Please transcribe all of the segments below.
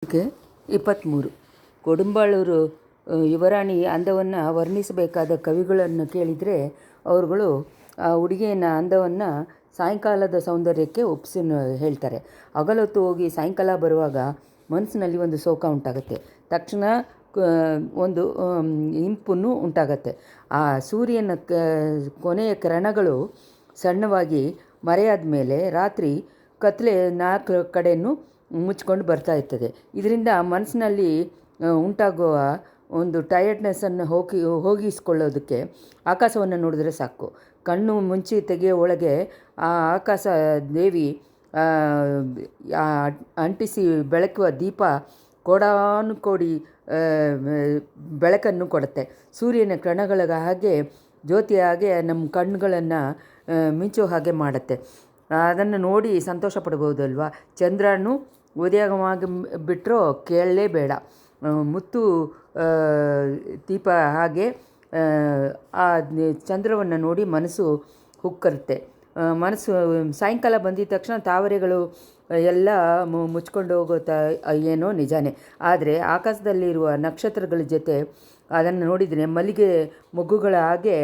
K 23 ಕೊಡುಂಬಾಳೂರು ಯುವರಾಣಿ ಅಂದವನ್ನು ವರ್ಣಿಸಬೇಕಾದ ಕವಿಗಳನ್ನು ಕೇಳಿದರೆ ಅವರುಗಳು ಆ ಹುಡುಗಿಯ ಅಂದವನ್ನು ಸಾಯಂಕಾಲದ ಸೌಂದರ್ಯಕ್ಕೆ ಒಪ್ಪಿಸಿ ಹೇಳ್ತಾರೆ. ಹಗಲೊತ್ತು ಹೋಗಿ ಸಾಯಂಕಾಲ ಬರುವಾಗ ಮನಸ್ಸಿನಲ್ಲಿ ಒಂದು ಶೋಕ ಉಂಟಾಗುತ್ತೆ. ತಕ್ಷಣ ಒಂದು ಇಂಪನ್ನು ಉಂಟಾಗತ್ತೆ. ಆ ಸೂರ್ಯನ ಕೊನೆಯ ಕಿರಣಗಳು ಸಣ್ಣವಾಗಿ ಮರೆಯಾದ ಮೇಲೆ ರಾತ್ರಿ ಕತ್ಲೆ ನಾಲ್ಕು ಕಡೆಯೂ ಮುಚ್ಕೊಂಡು ಬರ್ತಾ ಇರ್ತದೆ. ಇದರಿಂದ ಮನಸ್ಸಿನಲ್ಲಿ ಉಂಟಾಗುವ ಒಂದು ಟಯರ್ಡ್ನೆಸ್ಸನ್ನು ಹೋಗಿಸ್ಕೊಳ್ಳೋದಕ್ಕೆ ಆಕಾಶವನ್ನು ನೋಡಿದ್ರೆ ಸಾಕು. ಕಣ್ಣು ಮುಚ್ಚಿ ತೆಗೆಯೋ ಒಳಗೆ ಆ ಆಕಾಶ ದೇವಿ ಅಂಟಿಸಿ ಬೆಳಕುವ ದೀಪ ಕೋಡಿ ಬೆಳಕನ್ನು ಕೊಡುತ್ತೆ. ಸೂರ್ಯನ ಕಿರಣಗಳ ಹಾಗೆ ಜ್ಯೋತಿಯ ಹಾಗೆ ನಮ್ಮ ಕಣ್ಣುಗಳನ್ನು ಮಿಂಚೋ ಹಾಗೆ ಮಾಡುತ್ತೆ. ಅದನ್ನು ನೋಡಿ ಸಂತೋಷ ಪಡ್ಬೋದಲ್ವ. ಚಂದ್ರನು ಉದಯವಾಗಿ ಬಿಟ್ಟರೂ ಕೇಳಲೇಬೇಡ. ಮುತ್ತು ದೀಪ ಹಾಗೆ ಆ ಚಂದ್ರವನ್ನು ನೋಡಿ ಮನಸ್ಸು ಹುಕ್ಕರುತ್ತೆ. ಮನಸ್ಸು ಸಾಯಂಕಾಲ ಬಂದಿದ ತಕ್ಷಣ ತಾವರೆಗಳು ಎಲ್ಲ ಮುಚ್ಕೊಂಡು ಏನೋ ನಿಜಾನೇ. ಆದರೆ ಆಕಾಶದಲ್ಲಿರುವ ನಕ್ಷತ್ರಗಳ ಜೊತೆ ಅದನ್ನು ನೋಡಿದರೆ ಮಲ್ಲಿಗೆ ಮೊಗ್ಗುಗಳ ಹಾಗೆ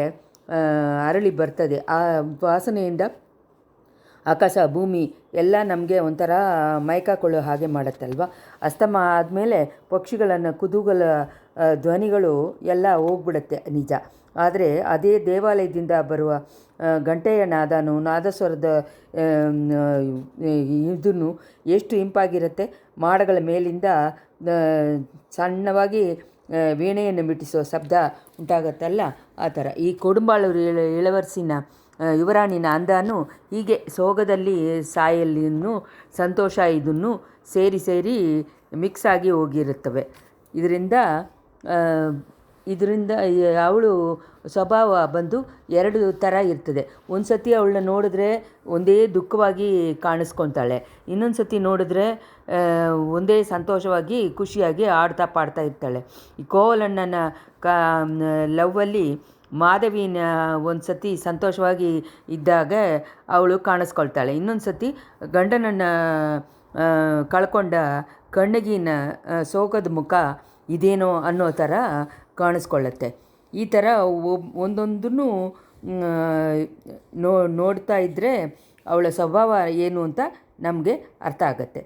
ಅರಳಿ ಬರ್ತದೆ. ಆ ವಾಸನೆಯಿಂದ ಆಕಾಶ ಭೂಮಿ ಎಲ್ಲ ನಮಗೆ ಒಂಥರ ಮೈಕಾಕೊಳ್ಳೋ ಹಾಗೆ ಮಾಡುತ್ತಲ್ವ. ಅಸ್ತಮ ಆದಮೇಲೆ ಪಕ್ಷಿಗಳನ್ನು ಕುತೂಹಲ ಧ್ವನಿಗಳು ಎಲ್ಲ ಹೋಗ್ಬಿಡುತ್ತೆ ನಿಜ. ಆದರೆ ಅದೇ ದೇವಾಲಯದಿಂದ ಬರುವ ಗಂಟೆಯ ನಾದಸ್ವರದ ಇದನ್ನು ಎಷ್ಟು ಇಂಪಾಗಿರುತ್ತೆ. ಮಾಡಗಳ ಮೇಲಿಂದ ಸಣ್ಣವಾಗಿ ವೀಣೆಯನ್ನು ಮಿಟ್ಟಿಸೋ ಶಬ್ದ ಉಂಟಾಗತ್ತಲ್ಲ, ಆ ಥರ ಈ ಕೊಡುಂಬಾಳೂರು ಇಳವರಸಿನ ಯುವರಾಣಿನ ಅಂದಾನು ಹೀಗೆ ಸೋಗದಲ್ಲಿ ಸಾಯಲ್ಲಿನೂ ಸಂತೋಷ ಇದನ್ನು ಸೇರಿ ಮಿಕ್ಸ್ ಆಗಿ ಹೋಗಿರುತ್ತವೆ. ಇದರಿಂದ ಅವಳು ಸ್ವಭಾವ ಬಂದು ಎರಡು ಥರ ಇರ್ತದೆ. ಒಂದು ಸತಿ ಅವಳನ್ನ ನೋಡಿದ್ರೆ ಒಂದೇ ದುಃಖವಾಗಿ ಕಾಣಿಸ್ಕೊತಾಳೆ, ಇನ್ನೊಂದು ಸತಿ ನೋಡಿದ್ರೆ ಒಂದೇ ಸಂತೋಷವಾಗಿ ಖುಷಿಯಾಗಿ ಆಡ್ತಾ ಪಾಡ್ತಾ ಇರ್ತಾಳೆ. ಈ ಕೋವಲಣ್ಣನ ಲವ್ವಲ್ಲಿ ಮಾಧವಿನ ಒಂದು ಸತಿ ಸಂತೋಷವಾಗಿ ಇದ್ದಾಗ ಅವಳು ಕಾಣಿಸ್ಕೊಳ್ತಾಳೆ, ಇನ್ನೊಂದು ಸತಿ ಗಂಡನನ್ನು ಕಳ್ಕೊಂಡ ಕಣ್ಣಗಿನ ಸೋಗದ ಮುಖ ಇದೇನೋ ಅನ್ನೋ ಥರ ಕಾಣಿಸ್ಕೊಳ್ಳುತ್ತೆ. ಈ ಥರ ಒಂದೊಂದನ್ನು ನೋಡ್ತಾ ಇದ್ದರೆ ಅವಳ ಸ್ವಭಾವ ಏನು ಅಂತ ನಮಗೆ ಅರ್ಥ ಆಗುತ್ತೆ.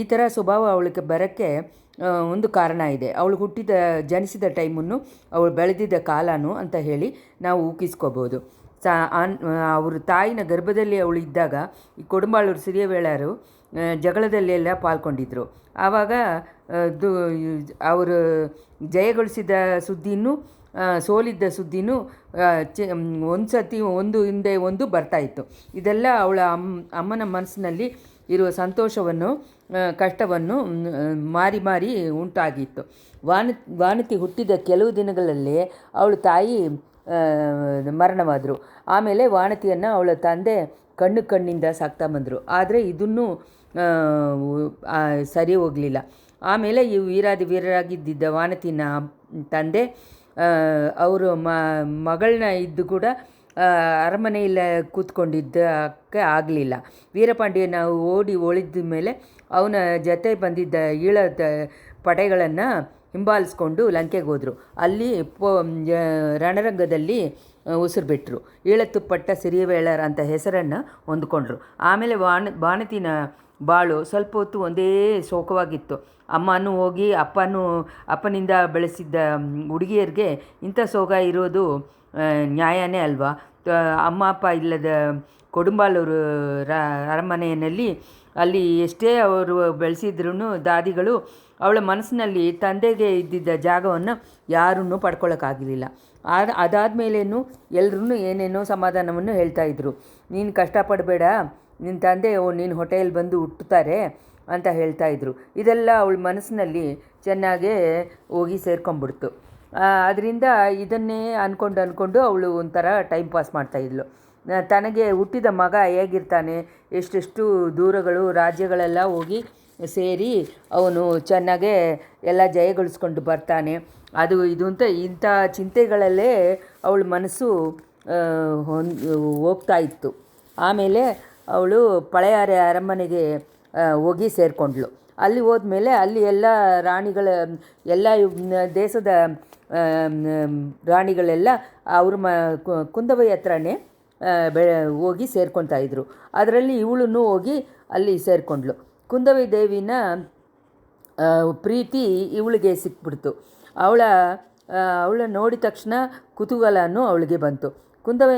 ಈ ಥರ ಸ್ವಭಾವ ಅವಳಿಗೆ ಬರೋಕ್ಕೆ ಒಂದು ಕಾರಣ ಇದೆ. ಅವಳು ಜನಿಸಿದ ಟೈಮನ್ನು ಅವಳು ಬೆಳೆದಿದ್ದ ಕಾಲನು ಅಂತ ಹೇಳಿ ನಾವು ಊಹಿಸ್ಕೋಬೋದು. ಅವ್ರ ತಾಯಿನ ಗರ್ಭದಲ್ಲಿ ಅವಳು ಇದ್ದಾಗ ಈ ಕೊಡುಂಬಾಳೂರು ಸಿರಿಯವೇಳರು ಜಗಳದಲ್ಲೆಲ್ಲ ಪಾಲ್ಗೊಂಡಿದ್ದರು. ಆವಾಗ ಅವರು ಜಯಗೊಳಿಸಿದ ಸುದ್ದಿನೂ ಸೋಲಿದ್ದ ಸುದ್ದಿನೂ ಒಂದು ಸತಿ ಒಂದು ಹಿಂದೆ ಒಂದು ಬರ್ತಾಯಿತ್ತು. ಇದೆಲ್ಲ ಅವಳ ಅಮ್ಮನ ಮನಸ್ಸಿನಲ್ಲಿ ಇರುವ ಸಂತೋಷವನ್ನು ಕಷ್ಟವನ್ನು ಮಾರಿ ಉಂಟಾಗಿತ್ತು. ವಾನತಿ ಹುಟ್ಟಿದ ಕೆಲವು ದಿನಗಳಲ್ಲೇ ಅವಳ ತಾಯಿ ಮರಣವಾದರು. ಆಮೇಲೆ ವಾನತಿಯನ್ನು ಅವಳ ತಂದೆ ಕಣ್ಣಿಂದ ಸಾಕ್ತಾ ಬಂದರು. ಆದರೆ ಇದನ್ನೂ ಸರಿ ಹೋಗಲಿಲ್ಲ. ಆಮೇಲೆ ಈ ವೀರಾಗಿದ್ದ ವಾನತಿನ ತಂದೆ ಅವರು ಮಗಳನ್ನ ಇದ್ದು ಕೂಡ ಅರಮನೆಯಲ್ಲ ಕೂತ್ಕೊಂಡಿದ್ದಕ್ಕೆ ಆಗಲಿಲ್ಲ. ವೀರಪಾಂಡ್ಯನ ಒಳಿದ ಮೇಲೆ ಅವನ ಜೊತೆ ಬಂದಿದ್ದ ಈಳದ ಪಡೆಗಳನ್ನು ಹಿಂಬಾಲಿಸ್ಕೊಂಡು ಲಂಕೆಗೆ ಹೋದರು. ಅಲ್ಲಿ ರಣರಂಗದಲ್ಲಿ ಉಸಿರು ಬಿಟ್ಟರು. ಈಳತ್ತುಪಟ್ಟ ಸಿರಿಯವೇಳರ ಅಂತ ಹೆಸರನ್ನು ಹೊಂದ್ಕೊಂಡ್ರು. ಆಮೇಲೆ ವಾನತಿನ ಬಾಳು ಸ್ವಲ್ಪ ಹೊತ್ತು ಒಂದೇ ಶೋಕವಾಗಿತ್ತು. ಅಮ್ಮನೂ ಹೋಗಿ ಅಪ್ಪನಿಂದ ಬೆಳೆಸಿದ್ದ ಹುಡುಗಿಯರಿಗೆ ಇಂಥ ಶೋಕ ಇರೋದು ನ್ಯಾಯನೇ ಅಲ್ವಾ. ಅಮ್ಮ ಅಪ್ಪ ಇಲ್ಲದ ಕೊಡುಂಬಾಳೂರು ಅರಮನೆಯಲ್ಲಿ ಅಲ್ಲಿ ಎಷ್ಟೇ ಅವರು ಬೆಳೆಸಿದ್ರೂ ದಾದಿಗಳು ಅವಳ ಮನಸ್ಸಿನಲ್ಲಿ ತಂದೆಗೆ ಇದ್ದಿದ್ದ ಜಾಗವನ್ನು ಯಾರನ್ನೂ ಪಡ್ಕೊಳ್ಳೋಕ್ಕಾಗಲಿಲ್ಲ. ಅದಾದಮೇಲೇನು ಎಲ್ಲರೂ ಏನೇನೋ ಸಮಾಧಾನವನ್ನು ಹೇಳ್ತಾಯಿದ್ರು. ನೀನು ಕಷ್ಟಪಡಬೇಡ, ನಿನ್ನ ತಂದೆ ನೀನು ಹೊಟ್ಟೆಯಲ್ಲಿ ಬಂದು ಹುಟ್ಟುತ್ತಾರೆ ಅಂತ ಹೇಳ್ತಾಯಿದ್ರು. ಇದೆಲ್ಲ ಅವಳ ಮನಸ್ಸಿನಲ್ಲಿ ಚೆನ್ನಾಗೇ ಹೋಗಿ ಸೇರ್ಕೊಂಡ್ಬಿಡ್ತು. ಅದರಿಂದ ಇದನ್ನೇ ಅಂದ್ಕೊಂಡು ಅವಳು ಒಂಥರ ಟೈಮ್ ಪಾಸ್ ಮಾಡ್ತಾಯಿದ್ಲು. ತನಗೆ ಹುಟ್ಟಿದ ಮಗ ಹೇಗಿರ್ತಾನೆ, ಎಷ್ಟೆಷ್ಟು ದೂರಗಳು ರಾಜ್ಯಗಳೆಲ್ಲ ಹೋಗಿ ಸೇರಿ ಅವನು ಚೆನ್ನಾಗೇ ಎಲ್ಲ ಜಯಗಳಿಸ್ಕೊಂಡು ಬರ್ತಾನೆ, ಅದು ಇದು ಅಂತ ಇಂಥ ಚಿಂತೆಗಳಲ್ಲೇ ಅವಳ ಮನಸ್ಸು ಹೋಗ್ತಾ ಇತ್ತು. ಆಮೇಲೆ ಅವಳು ಪಳೆಯಾರೆ ಅರಮನೆಗೆ ಹೋಗಿ ಸೇರಿಕೊಂಡ್ಳು. ಅಲ್ಲಿ ಹೋದ್ಮೇಲೆ ಅಲ್ಲಿ ಎಲ್ಲ ರಾಣಿಗಳ ಎಲ್ಲ ದೇಶದ ರಾಣಿಗಳೆಲ್ಲ ಅವ್ರ ಕುಂದವೈ ಹತ್ರನೇ ಹೋಗಿ ಸೇರ್ಕೊತಾ ಇದ್ರು. ಅದರಲ್ಲಿ ಇವಳನ್ನು ಹೋಗಿ ಅಲ್ಲಿ ಸೇರಿಕೊಂಡ್ಳು. ಕುಂದವೈ ದೇವಿನ ಪ್ರೀತಿ ಇವಳಿಗೆ ಸಿಕ್ಬಿಡ್ತು. ಅವಳ ನೋಡಿದ ತಕ್ಷಣ ಕುತೂಹಲನೂ ಅವಳಿಗೆ ಬಂತು. ಕುಂದವೈ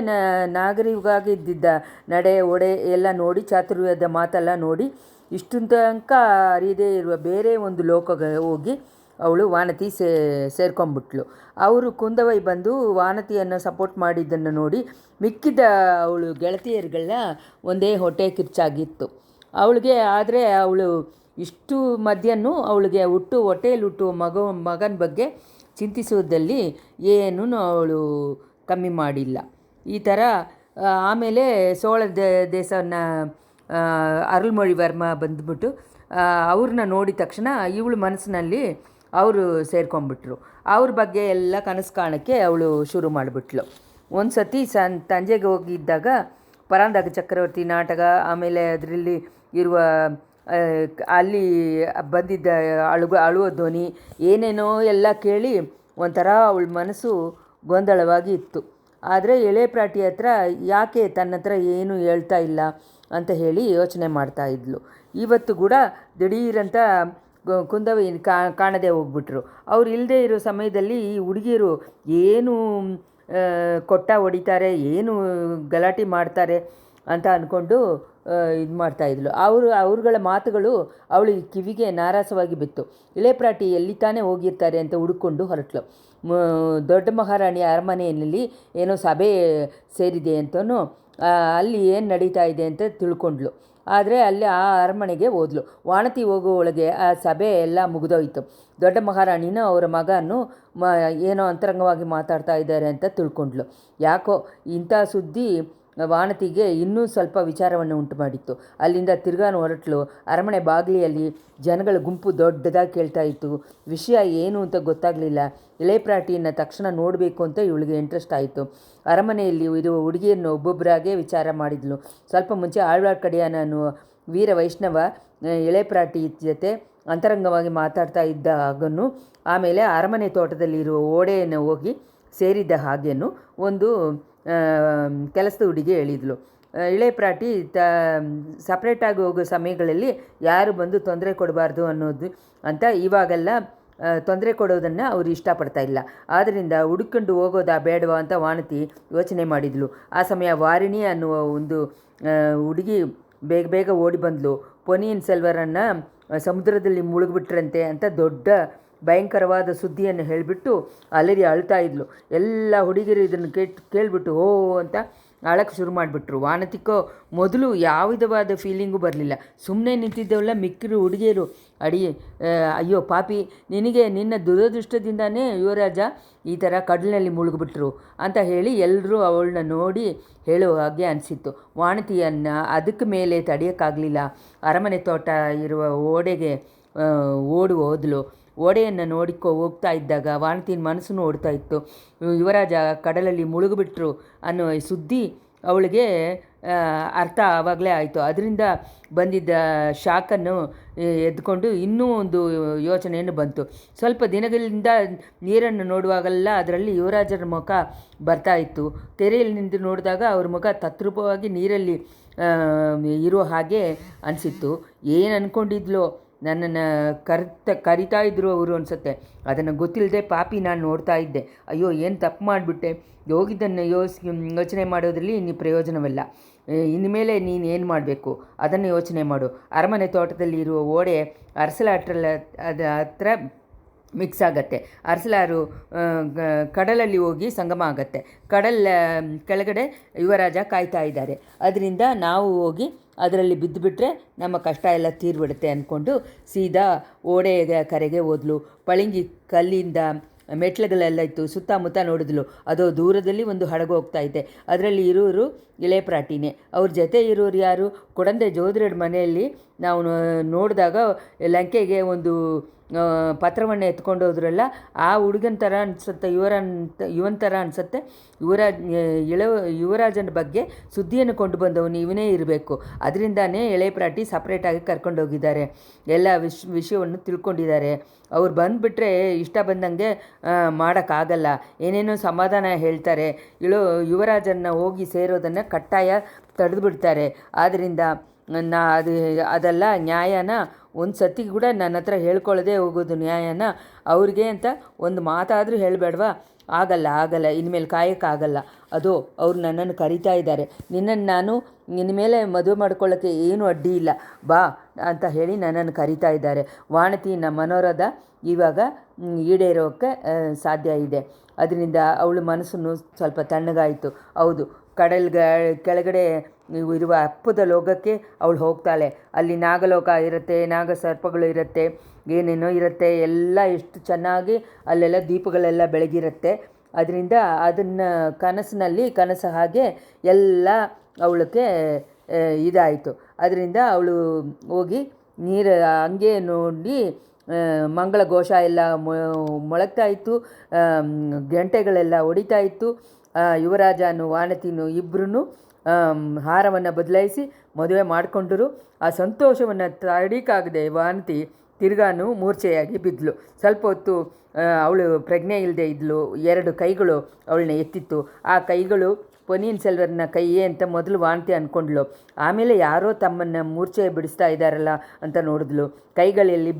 ನಾಗರಿಕವಾಗಿದ್ದ ನಡೆ ಒಡೆ ಎಲ್ಲ ನೋಡಿ, ಚಾತುರ್ಯದ ಮಾತೆಲ್ಲ ನೋಡಿ, ಇಷ್ಟು ತನಕ ಅರಿಯದೇ ಇರುವ ಬೇರೆ ಒಂದು ಲೋಕಗೆ ಹೋಗಿ ಅವಳು ವಾನತಿ ಸೇರ್ಕೊಂಡ್ಬಿಟ್ಲು. ಅವರು ಕುಂದವೈ ಬಂದು ವಾನತಿಯನ್ನು ಸಪೋರ್ಟ್ ಮಾಡಿದ್ದನ್ನು ನೋಡಿ ಮಿಕ್ಕಿದ ಅವಳು ಗೆಳತಿಯರಿಗೆಲ್ಲ ಒಂದೇ ಹೊಟ್ಟೆ ಕಿರ್ಚಾಗಿತ್ತು ಅವಳಿಗೆ. ಆದರೆ ಅವಳು ಇಷ್ಟು ಮಧ್ಯನೂ ಅವಳಿಗೆ ಹೊಟ್ಟೆಯಲ್ಲಿ ಹುಟ್ಟುವ ಮಗನ ಬಗ್ಗೆ ಚಿಂತಿಸುವುದಲ್ಲಿ ಏನೂ ಅವಳು ಕಮ್ಮಿ ಮಾಡಿಲ್ಲ. ಈ ಥರ ಆಮೇಲೆ ಸೋಳ ದೇಶವನ್ನು ಅರುಳ್ಮೊಳಿವರ್ಮ ಬಂದುಬಿಟ್ಟು ಅವ್ರನ್ನ ನೋಡಿದ ತಕ್ಷಣ ಇವಳು ಮನಸ್ಸಿನಲ್ಲಿ ಅವರು ಸೇರ್ಕೊಂಡ್ಬಿಟ್ರು. ಅವ್ರ ಬಗ್ಗೆ ಎಲ್ಲ ಕನಸು ಕಾಣೋಕ್ಕೆ ಅವಳು ಶುರು ಮಾಡಿಬಿಟ್ಲು. ಒಂದು ಸತಿ ತಂಜೆಗೆ ಹೋಗಿದ್ದಾಗ ಪರಾಂದಾಗ ಚಕ್ರವರ್ತಿ ನಾಟಕ, ಆಮೇಲೆ ಅದರಲ್ಲಿ ಇರುವ ಅಲ್ಲಿ ಬಂದಿದ್ದ ಅಳುವ ಧ್ವನಿ ಏನೇನೋ ಎಲ್ಲ ಕೇಳಿ ಒಂಥರ ಅವಳ ಮನಸ್ಸು ಗೊಂದಲವಾಗಿ ಇತ್ತು. ಆದರೆ ಎಳೆ ಪ್ರಾಟಿ ಹತ್ರ ಯಾಕೆ ತನ್ನ ಹತ್ರ ಏನೂ ಹೇಳ್ತಾ ಇಲ್ಲ ಅಂತ ಹೇಳಿ ಯೋಚನೆ ಮಾಡ್ತಾಯಿದ್ಲು. ಇವತ್ತು ಕೂಡ ದಿಢೀರಂತ ಕುಂದವೈ ಕಾಣದೆ ಹೋಗ್ಬಿಟ್ರು. ಅವ್ರು ಇಲ್ಲದೆ ಇರೋ ಸಮಯದಲ್ಲಿ ಈ ಹುಡುಗಿಯರು ಏನು ಹೊಡಿತಾರೆ, ಏನು ಗಲಾಟೆ ಮಾಡ್ತಾರೆ ಅಂತ ಅಂದ್ಕೊಂಡು ಇದು ಮಾಡ್ತಾಯಿದ್ಲು. ಅವ್ರುಗಳ ಮಾತುಗಳು ಅವಳು ಕಿವಿಗೆ ನಾರಾಸವಾಗಿ ಬಿತ್ತು. ಇಳೆಪ್ರಾಟಿ ಎಲ್ಲಿ ತಾನೇ ಹೋಗಿರ್ತಾರೆ ಅಂತ ಹುಡುಕೊಂಡು ಹೊರಟ್ಲು. ದೊಡ್ಡ ಮಹಾರಾಣಿಯ ಅರಮನೆಯಲ್ಲಿ ಏನೋ ಸಭೆ ಸೇರಿದೆ ಅಂತನೂ ಅಲ್ಲಿ ಏನು ನಡೀತಾ ಇದೆ ಅಂತ ತಿಳ್ಕೊಂಡ್ಲು. ಆದರೆ ಅಲ್ಲಿ ಆ ಅರಮನೆಗೆ ಹೋದ್ಲು. ವಾನತಿ ಹೋಗೋ ಒಳಗೆ ಆ ಸಭೆ ಎಲ್ಲ ಮುಗಿದೋಯ್ತು. ದೊಡ್ಡ ಮಹಾರಾಣಿನ ಅವರ ಮಗನು ಏನೋ ಅಂತರಂಗವಾಗಿ ಮಾತಾಡ್ತಾ ಇದ್ದಾರೆ ಅಂತ ತಿಳ್ಕೊಂಡ್ಲು. ಯಾಕೋ ಇಂಥ ಸುದ್ದಿ ವಾನತಿಗೆ ಇನ್ನೂ ಸ್ವಲ್ಪ ವಿಚಾರವನ್ನು ಉಂಟು ಮಾಡಿತ್ತು. ಅಲ್ಲಿಂದ ತಿರ್ಗಾನು ಹೊರಟ್ಲು. ಅರಮನೆ ಬಾಗಿಲಿಯಲ್ಲಿ ಜನಗಳ ಗುಂಪು ದೊಡ್ಡದಾಗಿ ಕೇಳ್ತಾ ಇತ್ತು. ವಿಷಯ ಏನು ಅಂತ ಗೊತ್ತಾಗಲಿಲ್ಲ. ಇಳೆಪ್ರಾಟಿಯನ್ನು ತಕ್ಷಣ ನೋಡಬೇಕು ಅಂತ ಇವಳಿಗೆ ಇಂಟ್ರೆಸ್ಟ್ ಆಯಿತು. ಅರಮನೆಯಲ್ಲಿ ಇರುವ ಹುಡುಗಿಯನ್ನು ಒಬ್ಬೊಬ್ಬರಾಗೇ ವಿಚಾರ ಮಾಡಿದ್ಲು. ಸ್ವಲ್ಪ ಮುಂಚೆ ಆಳ್ವಾಡ್ ಕಡೆಯ ನಾನು ವೀರ ವೈಷ್ಣವ ಇಳೆಪ್ರಾಟಿ ಜೊತೆ ಅಂತರಂಗವಾಗಿ ಮಾತಾಡ್ತಾ ಇದ್ದ ಹಾಗನ್ನು, ಆಮೇಲೆ ಅರಮನೆ ತೋಟದಲ್ಲಿರುವ ಓಡೆಯನ್ನು ಹೋಗಿ ಸೇರಿದ್ದ ಹಾಗೇನು ಒಂದು ಕೆಲಸದ ಹುಡುಗಿ ಹೇಳಿದ್ಲು. ಇಳೆಪ್ರಾಟಿ ಸಪ್ರೇಟಾಗಿ ಹೋಗೋ ಸಮಯಗಳಲ್ಲಿ ಯಾರು ಬಂದು ತೊಂದರೆ ಕೊಡಬಾರ್ದು ಅನ್ನೋದು ಅಂತ ಇವಾಗೆಲ್ಲ ತೊಂದರೆ ಕೊಡೋದನ್ನು ಅವರು ಇಷ್ಟಪಡ್ತಾ ಇಲ್ಲ. ಆದ್ದರಿಂದ ಹುಡುಕೊಂಡು ಹೋಗೋದಾ ಬೇಡವಾ ಅಂತ ವಾನತಿ ಯೋಚನೆ ಮಾಡಿದ್ಲು. ಆ ಸಮಯ ವಾರಿಣಿ ಅನ್ನುವ ಒಂದು ಹುಡುಗಿ ಬೇಗ ಬೇಗ ಓಡಿ ಬಂದಳು. ಪೊನ್ನಿಯಿನ್ ಸೆಲ್ವರನ್ನು ಸಮುದ್ರದಲ್ಲಿ ಮುಳುಗಿಬಿಟ್ರಂತೆ ಅಂತ ದೊಡ್ಡ ಭಯಂಕರವಾದ ಸುದ್ದಿಯನ್ನು ಹೇಳಿಬಿಟ್ಟು ಅಲ್ಲರಿ ಅಳ್ತಾ ಇದ್ಲು. ಎಲ್ಲ ಹುಡುಗಿರು ಇದನ್ನು ಕೇಳಿಬಿಟ್ಟು ಓ ಅಂತ ಅಳಕ್ಕೆ ಶುರು ಮಾಡಿಬಿಟ್ರು. ವಾನತಿಕೋ ಮೊದಲು ಯಾವ ವಿಧವಾದ ಫೀಲಿಂಗು ಬರಲಿಲ್ಲ. ಸುಮ್ಮನೆ ನಿಂತಿದ್ದವಲ್ಲ ಮಿಕ್ಕಿರು ಹುಡುಗಿಯರು ಅಯ್ಯೋ ಪಾಪಿ, ನಿನಗೆ ನಿನ್ನ ದುರದೃಷ್ಟದಿಂದನೇ ಯುವರಾಜ ಈ ಥರ ಕಡಲಿನಲ್ಲಿ ಮುಳುಗಿಬಿಟ್ರು ಅಂತ ಹೇಳಿ ಎಲ್ಲರೂ ಅವಳನ್ನ ನೋಡಿ ಹೇಳೋ ಹಾಗೆ ಅನಿಸಿತ್ತು. ವಾನತಿಯನ್ನು ಅದಕ್ಕೆ ಮೇಲೆ ತಡೆಯೋಕ್ಕಾಗಲಿಲ್ಲ. ಅರಮನೆ ತೋಟ ಇರುವ ಓಡೆಗೆ ಹೋದ್ಲು. ಓಡೆಯನ್ನು ಹೋಗ್ತಾ ಇದ್ದಾಗ ವಾನತಿನ ಮನಸ್ಸನ್ನು ಓಡ್ತಾ ಇತ್ತು. ಯುವರಾಜ ಕಡಲಲ್ಲಿ ಮುಳುಗಿಬಿಟ್ರು ಅನ್ನೋ ಸುದ್ದಿ ಅವಳಿಗೆ ಅರ್ಥ ಆವಾಗಲೇ ಆಯಿತು. ಅದರಿಂದ ಬಂದಿದ್ದ ಶಾಕನ್ನು ಎದ್ಕೊಂಡು ಇನ್ನೂ ಒಂದು ಯೋಚನೆಯನ್ನು ಬಂತು. ಸ್ವಲ್ಪ ದಿನಗಳಿಂದ ನೀರನ್ನು ನೋಡುವಾಗೆಲ್ಲ ಅದರಲ್ಲಿ ಯುವರಾಜರ ಮುಖ ಬರ್ತಾ ಇತ್ತು. ತೆರೆಯಲ್ಲಿ ನಿಂತು ನೋಡಿದಾಗ ಅವ್ರ ಮುಖ ತದ್ರೂಪವಾಗಿ ನೀರಲ್ಲಿ ಇರೋ ಹಾಗೆ ಅನಿಸಿತ್ತು. ಏನು ಅಂದ್ಕೊಂಡಿದ್ಲೋ, ನನ್ನನ್ನು ಕರಿತಾ ಇದ್ರು ಅವರು ಅನಿಸುತ್ತೆ. ಅದನ್ನು ಗೊತ್ತಿಲ್ಲದೆ ಪಾಪಿ ನಾನು ನೋಡ್ತಾ ಇದ್ದೆ. ಅಯ್ಯೋ ಏನು ತಪ್ಪು ಮಾಡಿಬಿಟ್ಟೆ. ಹೋಗಿದ್ದನ್ನು ಯೋಚನೆ ಮಾಡೋದ್ರಲ್ಲಿ ಇನ್ನು ಪ್ರಯೋಜನವಿಲ್ಲ. ಇನ್ಮೇಲೆ ನೀನು ಏನು ಮಾಡಬೇಕು ಅದನ್ನು ಯೋಚನೆ ಮಾಡು. ಅರಮನೆ ತೋಟದಲ್ಲಿ ಇರುವ ಓಡೆ ಅರಸಲಾಟ್ರಲ್ಲ ಹತ್ರ ಮಿಕ್ಸ್ ಆಗತ್ತೆ. ಅರಸಲಾರು ಕಡಲಲ್ಲಿ ಹೋಗಿ ಸಂಗಮ ಆಗತ್ತೆ. ಕೆಳಗಡೆ ಯುವರಾಜ ಕಾಯ್ತಾ ಇದ್ದಾರೆ. ಅದರಿಂದ ನಾವು ಹೋಗಿ ಅದರಲ್ಲಿ ಬಿದ್ದುಬಿಟ್ರೆ ನಮ್ಮ ಕಷ್ಟ ಎಲ್ಲ ತೀರ್ಬಿಡುತ್ತೆ ಅಂದ್ಕೊಂಡು ಸೀದಾ ಓಡೆಯ ಕರೆಗೆ ಹೋದ್ಲು. ಪಳಿಂಗಿ ಕಲ್ಲಿಂದ ಮೆಟ್ಲುಗಳೆಲ್ಲ ಇತ್ತು. ಸುತ್ತಮುತ್ತ ನೋಡಿದ್ಲು. ಅದು ದೂರದಲ್ಲಿ ಒಂದು ಹಡಗು ಹೋಗ್ತಾ ಇದೆ. ಅದರಲ್ಲಿ ಇರೋರು ಇಳೆಪ್ರಾಟಿನೇ. ಅವ್ರ ಜೊತೆ ಇರೋರು ಯಾರು? ಕೊಡಂದೆ ಜೋದ್ರಡ್ ಮನೆಯಲ್ಲಿ ನಾವು ನೋಡಿದಾಗ ಲಂಕೆಗೆ ಒಂದು ಪತ್ರವನ್ನು ಎತ್ಕೊಂಡು ಹೋದ್ರಲ್ಲ, ಆ ಹುಡುಗನ ಥರ ಅನಿಸುತ್ತೆ, ಇವನ ಥರ ಅನಿಸುತ್ತೆ. ಯುವರಾಜನ ಬಗ್ಗೆ ಸುದ್ದಿಯನ್ನು ಕೊಂಡು ಬಂದವನು ಇವನೇ ಇರಬೇಕು. ಅದರಿಂದಾನೇ ಎಳೆ ಪ್ರಾಟಿ ಸಪ್ರೇಟಾಗಿ ಕರ್ಕೊಂಡೋಗಿದ್ದಾರೆ. ಎಲ್ಲ ವಿಷಯವನ್ನು ತಿಳ್ಕೊಂಡಿದ್ದಾರೆ. ಅವ್ರು ಬಂದುಬಿಟ್ರೆ ಇಷ್ಟ ಬಂದಂಗೆ ಮಾಡೋಕ್ಕಾಗಲ್ಲ. ಏನೇನೋ ಸಮಾಧಾನ ಹೇಳ್ತಾರೆ. ಯುವರಾಜನ್ನ ಹೋಗಿ ಸೇರೋದನ್ನು ಕಟ್ಟಾಯ ತಡೆದು ಬಿಡ್ತಾರೆ. ಆದ್ದರಿಂದ ಅದೆಲ್ಲ ನ್ಯಾಯನ ಒಂದು ಸತಿ ಕೂಡ ನನ್ನ ಹತ್ರ ಹೇಳ್ಕೊಳ್ಳದೆ ಹೋಗೋದು ನ್ಯಾಯನ ಅವ್ರಿಗೆ ಅಂತ ಒಂದು ಮಾತಾದರೂ ಹೇಳಬೇಡ್ವಾ? ಆಗಲ್ಲ, ಇನ್ಮೇಲೆ ಕಾಯೋಕ್ಕಾಗಲ್ಲ. ಅದು ಅವ್ರು ನನ್ನನ್ನು ಕರಿತಾ ಇದ್ದಾರೆ. ನಿನ್ನನ್ನು ನಾನು ಇನ್ಮೇಲೆ ಮದುವೆ ಮಾಡ್ಕೊಳ್ಳೋಕ್ಕೆ ಏನೂ ಅಡ್ಡಿ ಇಲ್ಲ, ಬಾ ಅಂತ ಹೇಳಿ ನನ್ನನ್ನು ಕರಿತಾ ಇದ್ದಾರೆ. ವಾಣತಿನ ಮನೋರಥ ಇವಾಗ ಈಡೇರೋಕ್ಕೆ ಸಾಧ್ಯ ಇದೆ. ಅದರಿಂದ ಅವಳ ಮನಸ್ಸನ್ನು ಸ್ವಲ್ಪ ತಣ್ಣಗಾಯಿತು. ಹೌದು, ಕೆಳಗಡೆ ಇರುವ ಅಪ್ಪದ ಲೋಕಕ್ಕೆ ಅವಳು ಹೋಗ್ತಾಳೆ. ಅಲ್ಲಿ ನಾಗಲೋಕ ಇರುತ್ತೆ, ನಾಗಸರ್ಪಗಳು ಇರುತ್ತೆ, ಏನೇನೋ ಇರುತ್ತೆ. ಎಲ್ಲ ಎಷ್ಟು ಚೆನ್ನಾಗಿ ಅಲ್ಲೆಲ್ಲ ದೀಪಗಳೆಲ್ಲ ಬೆಳಗಿರುತ್ತೆ. ಅದರಿಂದ ಅದನ್ನು ಕನಸು ಹಾಗೆ ಎಲ್ಲ ಅವಳಿಗೆ ಇದಾಯಿತು. ಅದರಿಂದ ಅವಳು ಹೋಗಿ ನೀರು ಹಂಗೆ ನೋಡಿ ಮಂಗಳ ಘೋಷ ಎಲ್ಲ ಮೊಳಗ್ತಾ ಇತ್ತು, ಗಂಟೆಗಳೆಲ್ಲ ಹೊಡಿತಾ ಇತ್ತು. ಯುವರಾಜನು ವಾಣತಿನೂ ಇಬ್ಬರೂ ಹಾರವನ್ನು ಬದಲಾಯಿಸಿ ಮದುವೆ ಮಾಡಿಕೊಂಡರು. ಆ ಸಂತೋಷವನ್ನು ತಡೀಕಾಗದೆ ವಾಣತಿ ತಿರ್ಗಾನು ಮೂರ್ಛೆಯಾಗಿ ಬಿದ್ದಳು. ಸ್ವಲ್ಪ ಹೊತ್ತು ಅವಳು ಪ್ರಜ್ಞೆ ಇಲ್ಲದೆ ಇದ್ಲು. 2 ಕೈಗಳು ಅವಳನ್ನ ಎತ್ತಿತ್ತು. ಆ ಕೈಗಳು ಪೊನ್ನಿಯಿನ್ ಸೆಲ್ವರ್ನ ಕೈಯೇ ಅಂತ ಮೊದಲು ವಾಣತಿ ಅಂದ್ಕೊಂಡ್ಳು. ಆಮೇಲೆ ಯಾರೋ ತಮ್ಮನ್ನು ಮೂರ್ಛೆ ಬಿಡಿಸ್ತಾ ಇದ್ದಾರಲ್ಲ ಅಂತ ನೋಡಿದ್ಲು. ಕೈಗಳಲ್ಲಿ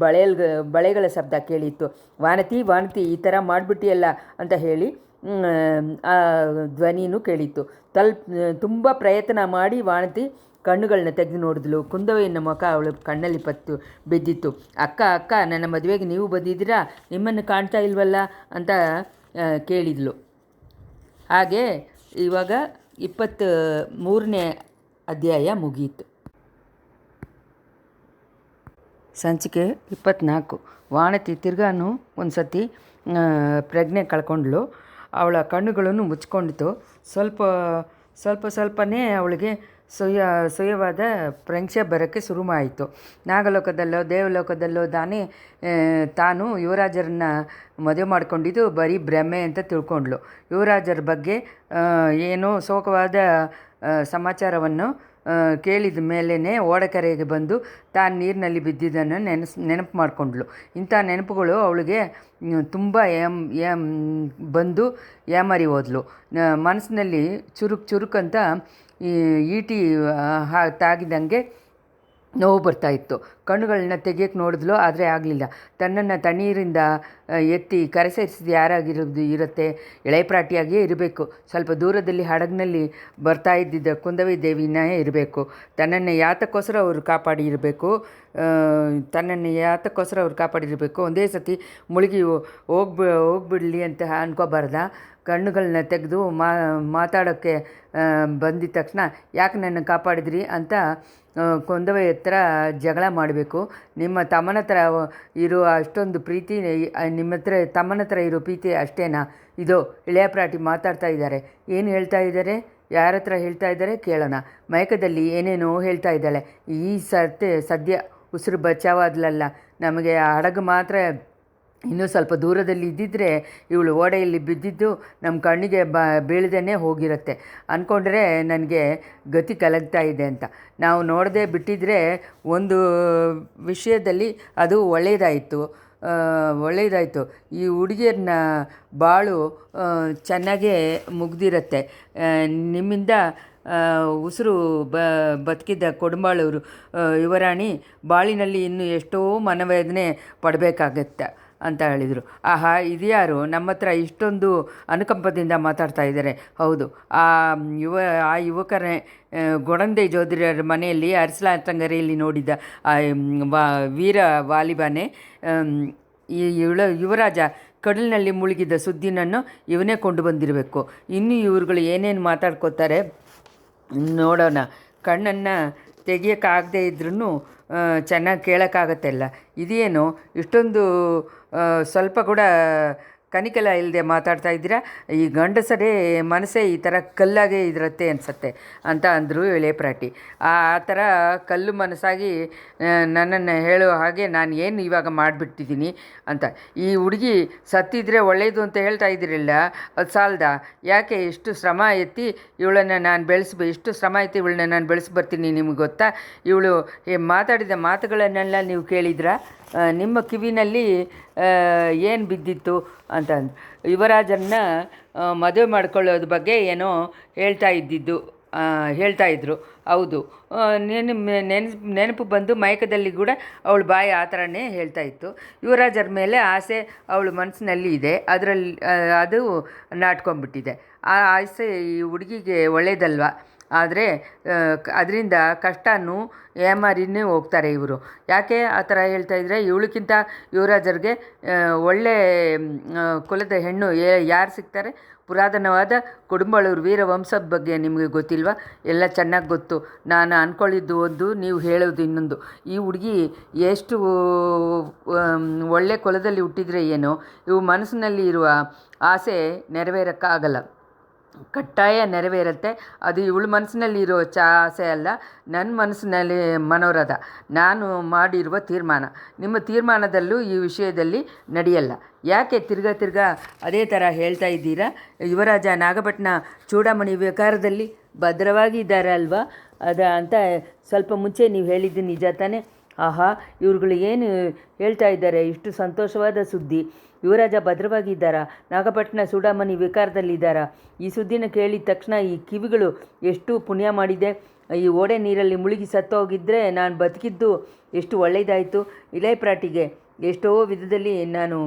ಬಳೆಗಳ ಶಬ್ದ ಕೇಳಿತ್ತು. ವಾಣತಿ ಈ ಥರ ಮಾಡಿಬಿಟ್ಟಿಯಲ್ಲ ಅಂತ ಹೇಳಿ ಆ ಧ್ವನಿನೂ ಕೇಳಿತ್ತು. ತುಂಬ ಪ್ರಯತ್ನ ಮಾಡಿ ವಾಣತಿ ಕಣ್ಣುಗಳನ್ನ ತೆಗೆದು ನೋಡಿದ್ಲು. ಕುಂದವೆಯನ್ನ ಮುಖ ಅವಳು ಕಣ್ಣಲ್ಲಿ ಬಿದ್ದಿತ್ತು. ಅಕ್ಕ, ನನ್ನ ಮದುವೆಗೆ ನೀವು ಬಂದಿದ್ದೀರಾ? ನಿಮ್ಮನ್ನು ಕಾಣ್ತಾ ಇಲ್ವಲ್ಲ ಅಂತ ಕೇಳಿದ್ಲು. ಹಾಗೆ ಇವಾಗ 23ನೇ ಅಧ್ಯಾಯ ಮುಗಿಯಿತು. ಸಂಚಿಕೆ 24. ವಾಣತಿ ತಿರ್ಗಾನು ಒಂದು ಸತಿ ಪ್ರಜ್ಞೆ ಕಳ್ಕೊಂಡ್ಳು. ಅವಳ ಕಣ್ಣುಗಳನ್ನು ಮುಚ್ಕೊಂಡಿತು. ಸ್ವಲ್ಪನೇ ಅವಳಿಗೆ ಸುಯವಾದ ಪ್ರಜ್ಞೆ ಬರೋಕ್ಕೆ ಶುರುವಾಯಿತು. ನಾಗಲೋಕದಲ್ಲೋ ದೇವಲೋಕದಲ್ಲೋ ತಾನು ಯುವರಾಜರನ್ನ ಮದುವೆ ಮಾಡ್ಕೊಂಡಿದ್ದು ಬರೀ ಭ್ರಮೆ ಅಂತ ತಿಳ್ಕೊಂಡ್ಳು. ಯುವರಾಜರ ಬಗ್ಗೆ ಏನೋ ಶೋಕವಾದ ಸಮಾಚಾರವನ್ನು ಕೇಳಿದ ಮೇಲೇ ಓಡಕೆರೆಗೆ ಬಂದು ತಾನು ನೀರಿನಲ್ಲಿ ಬಿದ್ದಿದ್ದನ್ನು ನೆನಪು ಮಾಡಿಕೊಂಡ್ಳು. ಇಂಥ ನೆನಪುಗಳು ಅವಳಿಗೆ ತುಂಬ ಬಂದು ಏಮರಿ ಹೋದ್ಲು. ಮನಸ್ಸಿನಲ್ಲಿ ಚುರುಕಂತ ಈಟಿ ತಾಗಿದಂಗೆ ನೋವು ಬರ್ತಾಯಿತ್ತು. ಕಣ್ಣುಗಳನ್ನ ತೆಗಿಯೋಕ್ಕೆ ನೋಡಿದ್ಲು, ಆದರೆ ಆಗಲಿಲ್ಲ. ತನ್ನನ್ನು ತಣ್ಣೀರಿಂದ ಎತ್ತಿ ಕರೆ ಸೇರಿಸಿದ ಇರುತ್ತೆ. ಎಳೆಪ್ರಾಟಿಯಾಗಿಯೇ ಇರಬೇಕು. ಸ್ವಲ್ಪ ದೂರದಲ್ಲಿ ಹಡಗಿನಲ್ಲಿ ಬರ್ತಾ ಇದ್ದಿದ್ದ ಕುಂದವಿ ದೇವಿನೇ ಇರಬೇಕು. ತನ್ನನ್ನು ಯಾತಕ್ಕೋಸ್ಕರ ಅವರು ಕಾಪಾಡಿರಬೇಕು. ಒಂದೇ ಸತಿ ಮುಳುಗಿ ಹೋಗ್ಬಿಡಲಿ ಅಂತ ಅನ್ಕೋಬಾರ್ದ. ಕಣ್ಣುಗಳನ್ನ ತೆಗೆದು ಮಾತಾಡೋಕ್ಕೆ ಬಂದಿದ್ದ ತಕ್ಷಣ ಯಾಕೆ ನನ್ನ ಕಾಪಾಡಿದ್ರಿ ಅಂತ ಕುಂದವೆ ಹತ್ರ ಜಗಳ ಮಾಡಬೇಕು. ನಿಮ್ಮ ತಮ್ಮನ ಹತ್ರ ಇರೋ ಅಷ್ಟೊಂದು ಪ್ರೀತಿ ತಮ್ಮನ ಹತ್ರ ಇರೋ ಪ್ರೀತಿ ಅಷ್ಟೇನಾ? ಇದು ಇಳೆಯ ಪ್ರಾಟಿ ಮಾತಾಡ್ತಾ ಇದ್ದಾರೆ. ಏನು ಹೇಳ್ತಾ ಇದ್ದಾರೆ? ಯಾರ ಹತ್ರ ಹೇಳ್ತಾ ಇದ್ದಾರೆ ಕೇಳೋಣ. ಮಯಕದಲ್ಲಿ ಏನೇನೋ ಹೇಳ್ತಾ ಇದ್ದಾಳೆ. ಈ ಸದ್ಯ ಉಸಿರು ಬಚಾವಾದ್ಲಲ್ಲ. ನಮಗೆ ಆ ಹಡಗು ಮಾತ್ರ ಇನ್ನೂ ಸ್ವಲ್ಪ ದೂರದಲ್ಲಿ ಇದ್ದಿದ್ದರೆ ಇವಳು ಓಡೆಯಲ್ಲಿ ಬಿದ್ದಿದ್ದು ನಮ್ಮ ಕಣ್ಣಿಗೆ ಬೀಳದೇ ಹೋಗಿರುತ್ತೆ ಅಂದ್ಕೊಂಡ್ರೆ ನನಗೆ ಗತಿ ಕಲಗ್ತಾ ಇದೆ ಅಂತ. ನಾವು ನೋಡದೆ ಬಿಟ್ಟಿದ್ರೆ ಒಂದು ವಿಷಯದಲ್ಲಿ ಅದು ಒಳ್ಳೆಯದಾಯಿತು. ಈ ಹುಡುಗಿಯರನ್ನ ಬಾಳು ಚೆನ್ನಾಗೇ ಮುಗ್ದಿರತ್ತೆ. ನಿಮ್ಮಿಂದ ಉಸಿರು ಬದುಕಿದ್ದ ಕೊಡುಂಬಾಳವರು ಯುವರಾಣಿ ಬಾಳಿನಲ್ಲಿ ಇನ್ನೂ ಎಷ್ಟೋ ಮನವೇದನೆ ಪಡಬೇಕಾಗತ್ತೆ ಅಂತ ಹೇಳಿದರು. ಆಹಾ, ಇದ್ಯಾರು ನಮ್ಮ ಹತ್ರ ಇಷ್ಟೊಂದು ಅನುಕಂಪದಿಂದ ಮಾತಾಡ್ತಾ ಇದ್ದಾರೆ? ಹೌದು, ಆ ಯುವಕರೇ ಗೊಡಂದೆ ಜೋಧಿರರ ಮನೆಯಲ್ಲಿ ಅರಸಲಾತಂಗರೆಯಲ್ಲಿ ನೋಡಿದ್ದ ವೀರ ವಾಲಿಬಾನೆ. ಯುವರಾಜ ಕಡಲಿನಲ್ಲಿ ಮುಳುಗಿದ್ದ ಸುದ್ದಿನನ್ನು ಇವನೇ ಕೊಂಡು ಬಂದಿರಬೇಕು. ಇನ್ನು ಇವ್ರುಗಳು ಏನೇನು ಮಾತಾಡ್ಕೋತಾರೆ ನೋಡೋಣ. ಕಣ್ಣನ್ನು ತೆಗಿಯೋಕ್ಕಾಗದೇ ಇದ್ರೂ ಚೆನ್ನಾಗಿ ಕೇಳೋಕ್ಕಾಗತ್ತೆಲ್ಲ. ಇದೇನು ಇಷ್ಟೊಂದು ಸ್ವಲ್ಪ ಕೂಡ ಕನಿಕಲ ಇಲ್ಲದೆ ಮಾತಾಡ್ತಾ ಇದ್ದೀರಾ, ಈ ಗಂಡಸರೇ ಮನಸ್ಸೇ ಈ ಥರ ಕಲ್ಲಾಗೆ ಇದಿರತ್ತೆ ಅನಿಸತ್ತೆ ಅಂತ ಅಂದರು ಎಳೆ ಪ್ರಾಟಿ. ಆ ಥರ ಕಲ್ಲು ಮನಸ್ಸಾಗಿ ನನ್ನನ್ನು ಹೇಳೋ ಹಾಗೆ ನಾನು ಏನು ಇವಾಗ ಮಾಡಿಬಿಟ್ಟಿದ್ದೀನಿ ಅಂತ. ಈ ಹುಡುಗಿ ಸತ್ತಿದ್ರೆ ಒಳ್ಳೆಯದು ಅಂತ ಹೇಳ್ತಾ ಇದ್ದೀರಲ್ಲ, ಅದು ಸಾಲದ? ಯಾಕೆ ಎಷ್ಟು ಶ್ರಮ ಎತ್ತಿ ಇವಳನ್ನು ನಾನು ಎಷ್ಟು ಶ್ರಮ ಎತ್ತಿ ಇವಳನ್ನ ನಾನು ಬರ್ತೀನಿ ನಿಮ್ಗೆ ಗೊತ್ತಾ? ಇವಳು ಮಾತಾಡಿದ ಮಾತುಗಳನ್ನೆಲ್ಲ ನೀವು ಕೇಳಿದ್ರಾ? ನಿಮ್ಮ ಕಿವಿನಲ್ಲಿ ಏನು ಬಿದ್ದಿತ್ತು ಅಂತ ಅಂದು ಯುವರಾಜನ್ನ ಮದುವೆ ಮಾಡ್ಕೊಳ್ಳೋದ್ರ ಬಗ್ಗೆ ಏನೋ ಹೇಳ್ತಾಯಿದ್ರು. ಹೌದು, ನೆನಪು ಬಂದು ಮಯಕದಲ್ಲಿ ಕೂಡ ಅವಳು ಬಾಯಿ ಆ ಥರನೇ ಹೇಳ್ತಾಯಿತ್ತು. ಯುವರಾಜರ ಮೇಲೆ ಆಸೆ ಅವಳ ಮನಸ್ಸಿನಲ್ಲಿ ಇದೆ, ಅದು ನಾಟ್ಕೊಂಡ್ಬಿಟ್ಟಿದೆ. ಆ ಆಸೆ ಈ ಹುಡುಗಿಗೆ ಒಳ್ಳೆಯದಲ್ವ? ಆದರೆ ಅದರಿಂದ ಕಷ್ಟನೂ ಏಮಾರಿನೇ ಹೋಗ್ತಾರೆ ಇವರು. ಯಾಕೆ ಆ ಥರ ಹೇಳ್ತಾಯಿದ್ರೆ, ಇವಳಕ್ಕಿಂತ ಯುವರಾಜರಿಗೆ ಒಳ್ಳೆ ಕುಲದ ಹೆಣ್ಣು ಯಾರು ಸಿಗ್ತಾರೆ? ಪುರಾತನವಾದ ಕುಡುಂಬಳೂರು ವೀರವಂಶದ ಬಗ್ಗೆ ನಿಮಗೆ ಗೊತ್ತಿಲ್ವಾ? ಎಲ್ಲ ಚೆನ್ನಾಗಿ ಗೊತ್ತು. ನಾನು ಅಂದ್ಕೊಂಡಿದ್ದು ಒಂದು, ನೀವು ಹೇಳೋದು ಇನ್ನೊಂದು. ಈ ಹುಡುಗಿ ಎಷ್ಟು ಒಳ್ಳೆ ಕುಲದಲ್ಲಿ ಹುಟ್ಟಿದರೆ ಏನೋ, ಇವು ಮನಸ್ಸಿನಲ್ಲಿ ಇರುವ ಆಸೆ ನೆರವೇರೋಕ್ಕಾಗಲ್ಲ. ಕಡ್ಡಾಯ ನೆರವೇರುತ್ತೆ. ಅದು ಇವಳ ಮನಸ್ಸಿನಲ್ಲಿ ಇರೋ ಆಸೆ ಅಲ್ಲ, ನನ್ನ ಮನಸ್ಸಿನಲ್ಲಿ ಮನೋರಥ, ನಾನು ಮಾಡಿರುವ ತೀರ್ಮಾನ. ನಿಮ್ಮ ತೀರ್ಮಾನದಲ್ಲೂ ಈ ವಿಷಯದಲ್ಲಿ ನಡೆಯಲ್ಲ. ಯಾಕೆ ತಿರ್ಗಾ ಅದೇ ಥರ ಹೇಳ್ತಾ ಇದ್ದೀರಾ? ಯುವರಾಜ ನಾಗಪಟ್ಟಣ ಚೂಡಾಮಣಿ ವಿಕಾರದಲ್ಲಿ ಭದ್ರವಾಗಿ ಇದ್ದಾರೆ ಅಲ್ವಾ ಅಂತ ಸ್ವಲ್ಪ ಮುಂಚೆ ನೀವು ಹೇಳಿದ್ದು ನಿಜ ತಾನೇ? ಆಹಾ, ಇವ್ರುಗಳು ಏನು ಹೇಳ್ತಾ ಇದ್ದಾರೆ, ಇಷ್ಟು ಸಂತೋಷವಾದ ಸುದ್ದಿ. ಯುವರಾಜ ಭದ್ರವಾಗಿದ್ದಾರಾ? ನಾಗಪಟ್ಟಣ ಚೂಡಾಮಣಿ ವಿಕಾರದಲ್ಲಿದ್ದಾರಾ? ಈ ಸುದ್ದಿನ ಕೇಳಿದ ತಕ್ಷಣ ಈ ಕಿವಿಗಳು ಎಷ್ಟು ಪುಣ್ಯ ಮಾಡಿದೆ. ಈ ಓಡೆ ನೀರಲ್ಲಿ ಮುಳುಗಿ ಸತ್ತೋಗಿದ್ದರೆ ನಾನು ಬದುಕಿದ್ದು ಎಷ್ಟು ಒಳ್ಳೆಯದಾಯಿತು. ಇಳೆ ಪ್ರಾಟಿಗೆ ಎಷ್ಟೋ ವಿಧದಲ್ಲಿ ನಾನು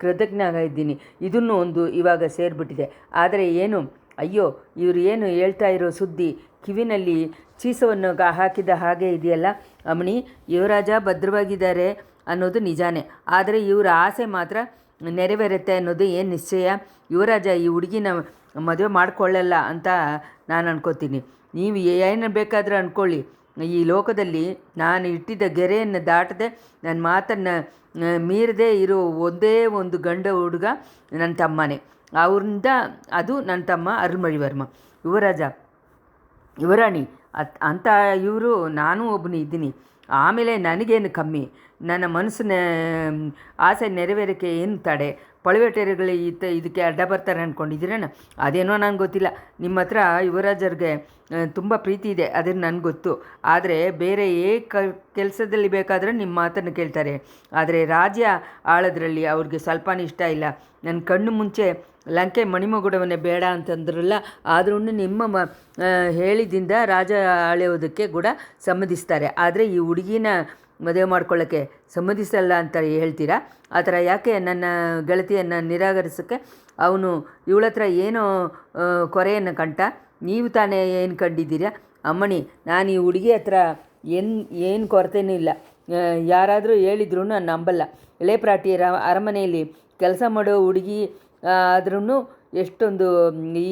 ಕೃತಜ್ಞ ಇದ್ದೀನಿ. ಇದನ್ನು ಒಂದು ಇವಾಗ ಸೇರಿಬಿಟ್ಟಿದೆ. ಆದರೆ ಏನು, ಅಯ್ಯೋ, ಇವರು ಏನು ಹೇಳ್ತಾ ಇರೋ ಸುದ್ದಿ ಕಿವಿನಲ್ಲಿ ಚೀಸವನ್ನು ಹಾಕಿದ ಹಾಗೆ ಇದೆಯಲ್ಲ ಅಮ್ಮಣಿ. ಯುವರಾಜ ಭದ್ರವಾಗಿದ್ದಾರೆ ಅನ್ನೋದು ನಿಜಾನೇ, ಆದರೆ ಇವರ ಆಸೆ ಮಾತ್ರ ನೆರವೇರುತ್ತೆ ಅನ್ನೋದು ಏನು ನಿಶ್ಚಯ? ಯುವರಾಜ ಈ ಹುಡುಗಿನ ಮದುವೆ ಮಾಡಿಕೊಳ್ಳಲ್ಲ ಅಂತ ನಾನು ಅನ್ಕೋತೀನಿ. ನೀವು ಏನು ಬೇಕಾದರೂ ಅಂದ್ಕೊಳ್ಳಿ, ಈ ಲೋಕದಲ್ಲಿ ನಾನು ಇಟ್ಟಿದ್ದ ಗೆರೆಯನ್ನು ದಾಟದೆ ನನ್ನ ಮಾತನ್ನು ಮೀರದೆ ಇರೋ ಒಂದೇ ಒಂದು ಗಂಡ ಹುಡುಗ ನನ್ನ ತಮ್ಮನೇ. ಅವ್ರಿಂದ ಅದು ನನ್ನ ತಮ್ಮ ಅರುಳ್ಮೊಳಿವರ್ಮ. ಯುವರಾಣಿ ಅಂತ ಇವರು, ನಾನು ಒಬ್ಬನು ಇದ್ದೀನಿ. ಆಮೇಲೆ ನನಗೇನು ಕಮ್ಮಿ? ನನ್ನ ಮನಸ್ಸಿನ ಆಸೆ ನೆರವೇರೋಕ್ಕೆ ಏನು ತಡೆ? ಪಳವೆಟೇರಿಗಳು ಇದಕ್ಕೆ ಅಡ್ಡ ಬರ್ತಾರೆ ಅಂದ್ಕೊಂಡಿದ್ದೀರೇನ? ಅದೇನೋ ನನಗೆ ಗೊತ್ತಿಲ್ಲ. ನಿಮ್ಮ ಹತ್ರ ಯುವರಾಜರಿಗೆ ತುಂಬ ಪ್ರೀತಿ ಇದೆ, ಅದನ್ನು ನನಗೆ ಗೊತ್ತು. ಆದರೆ ಬೇರೆ ಕೆಲಸದಲ್ಲಿ ಬೇಕಾದರೆ ನಿಮ್ಮ ಮಾತನ್ನು ಕೇಳ್ತಾರೆ. ಆದರೆ ರಾಜ್ಯ ಆಳೋದ್ರಲ್ಲಿ ಅವ್ರಿಗೆ ಸ್ವಲ್ಪನೂ ಇಷ್ಟ ಇಲ್ಲ. ನನ್ನ ಕಣ್ಣು ಮುಂಚೆ ಲಂಕೆ ಮಣಿಮಗುಡವನ್ನೇ ಬೇಡ ಅಂತಂದ್ರಲ್ಲ, ಆದ್ರೂ ನಿಮ್ಮ ಹೇಳಿದಿಂದ ರಾಜ ಆಳೆಯೋದಕ್ಕೆ ಕೂಡ ಸಮ್ಮತಿಸ್ತಾರೆ. ಆದರೆ ಈ ಹುಡುಗಿನ ಮದುವೆ ಮಾಡ್ಕೊಳ್ಳೋಕ್ಕೆ ಸಮ್ಮತಿಸಲ್ಲ ಅಂತ ಹೇಳ್ತೀರಾ? ಆ ಥರ ಯಾಕೆ ನನ್ನ ಗೆಳತಿಯನ್ನು ನಿರಾಕರಿಸೋಕ್ಕೆ? ಅವನು ಇವಳ ಹತ್ರ ಏನೋ ಕೊರೆಯನ್ನು ಕಂಡ, ನೀವು ತಾನೇ ಏನು ಕಂಡಿದ್ದೀರಾ? ಅಮ್ಮಣಿ, ನಾನು ಈ ಹುಡುಗಿ ಹತ್ರ ಏನು ಕೊರತೆಯೂ ಇಲ್ಲ. ಯಾರಾದರೂ ಹೇಳಿದ್ರು ನಾನು ನಂಬಲ್ಲ. ಇಳೆ ಪ್ರಾಟಿಯರ ಅರಮನೆಯಲ್ಲಿ ಕೆಲಸ ಮಾಡೋ ಹುಡುಗಿ ಆದ್ರೂ ಎಷ್ಟೊಂದು ಈ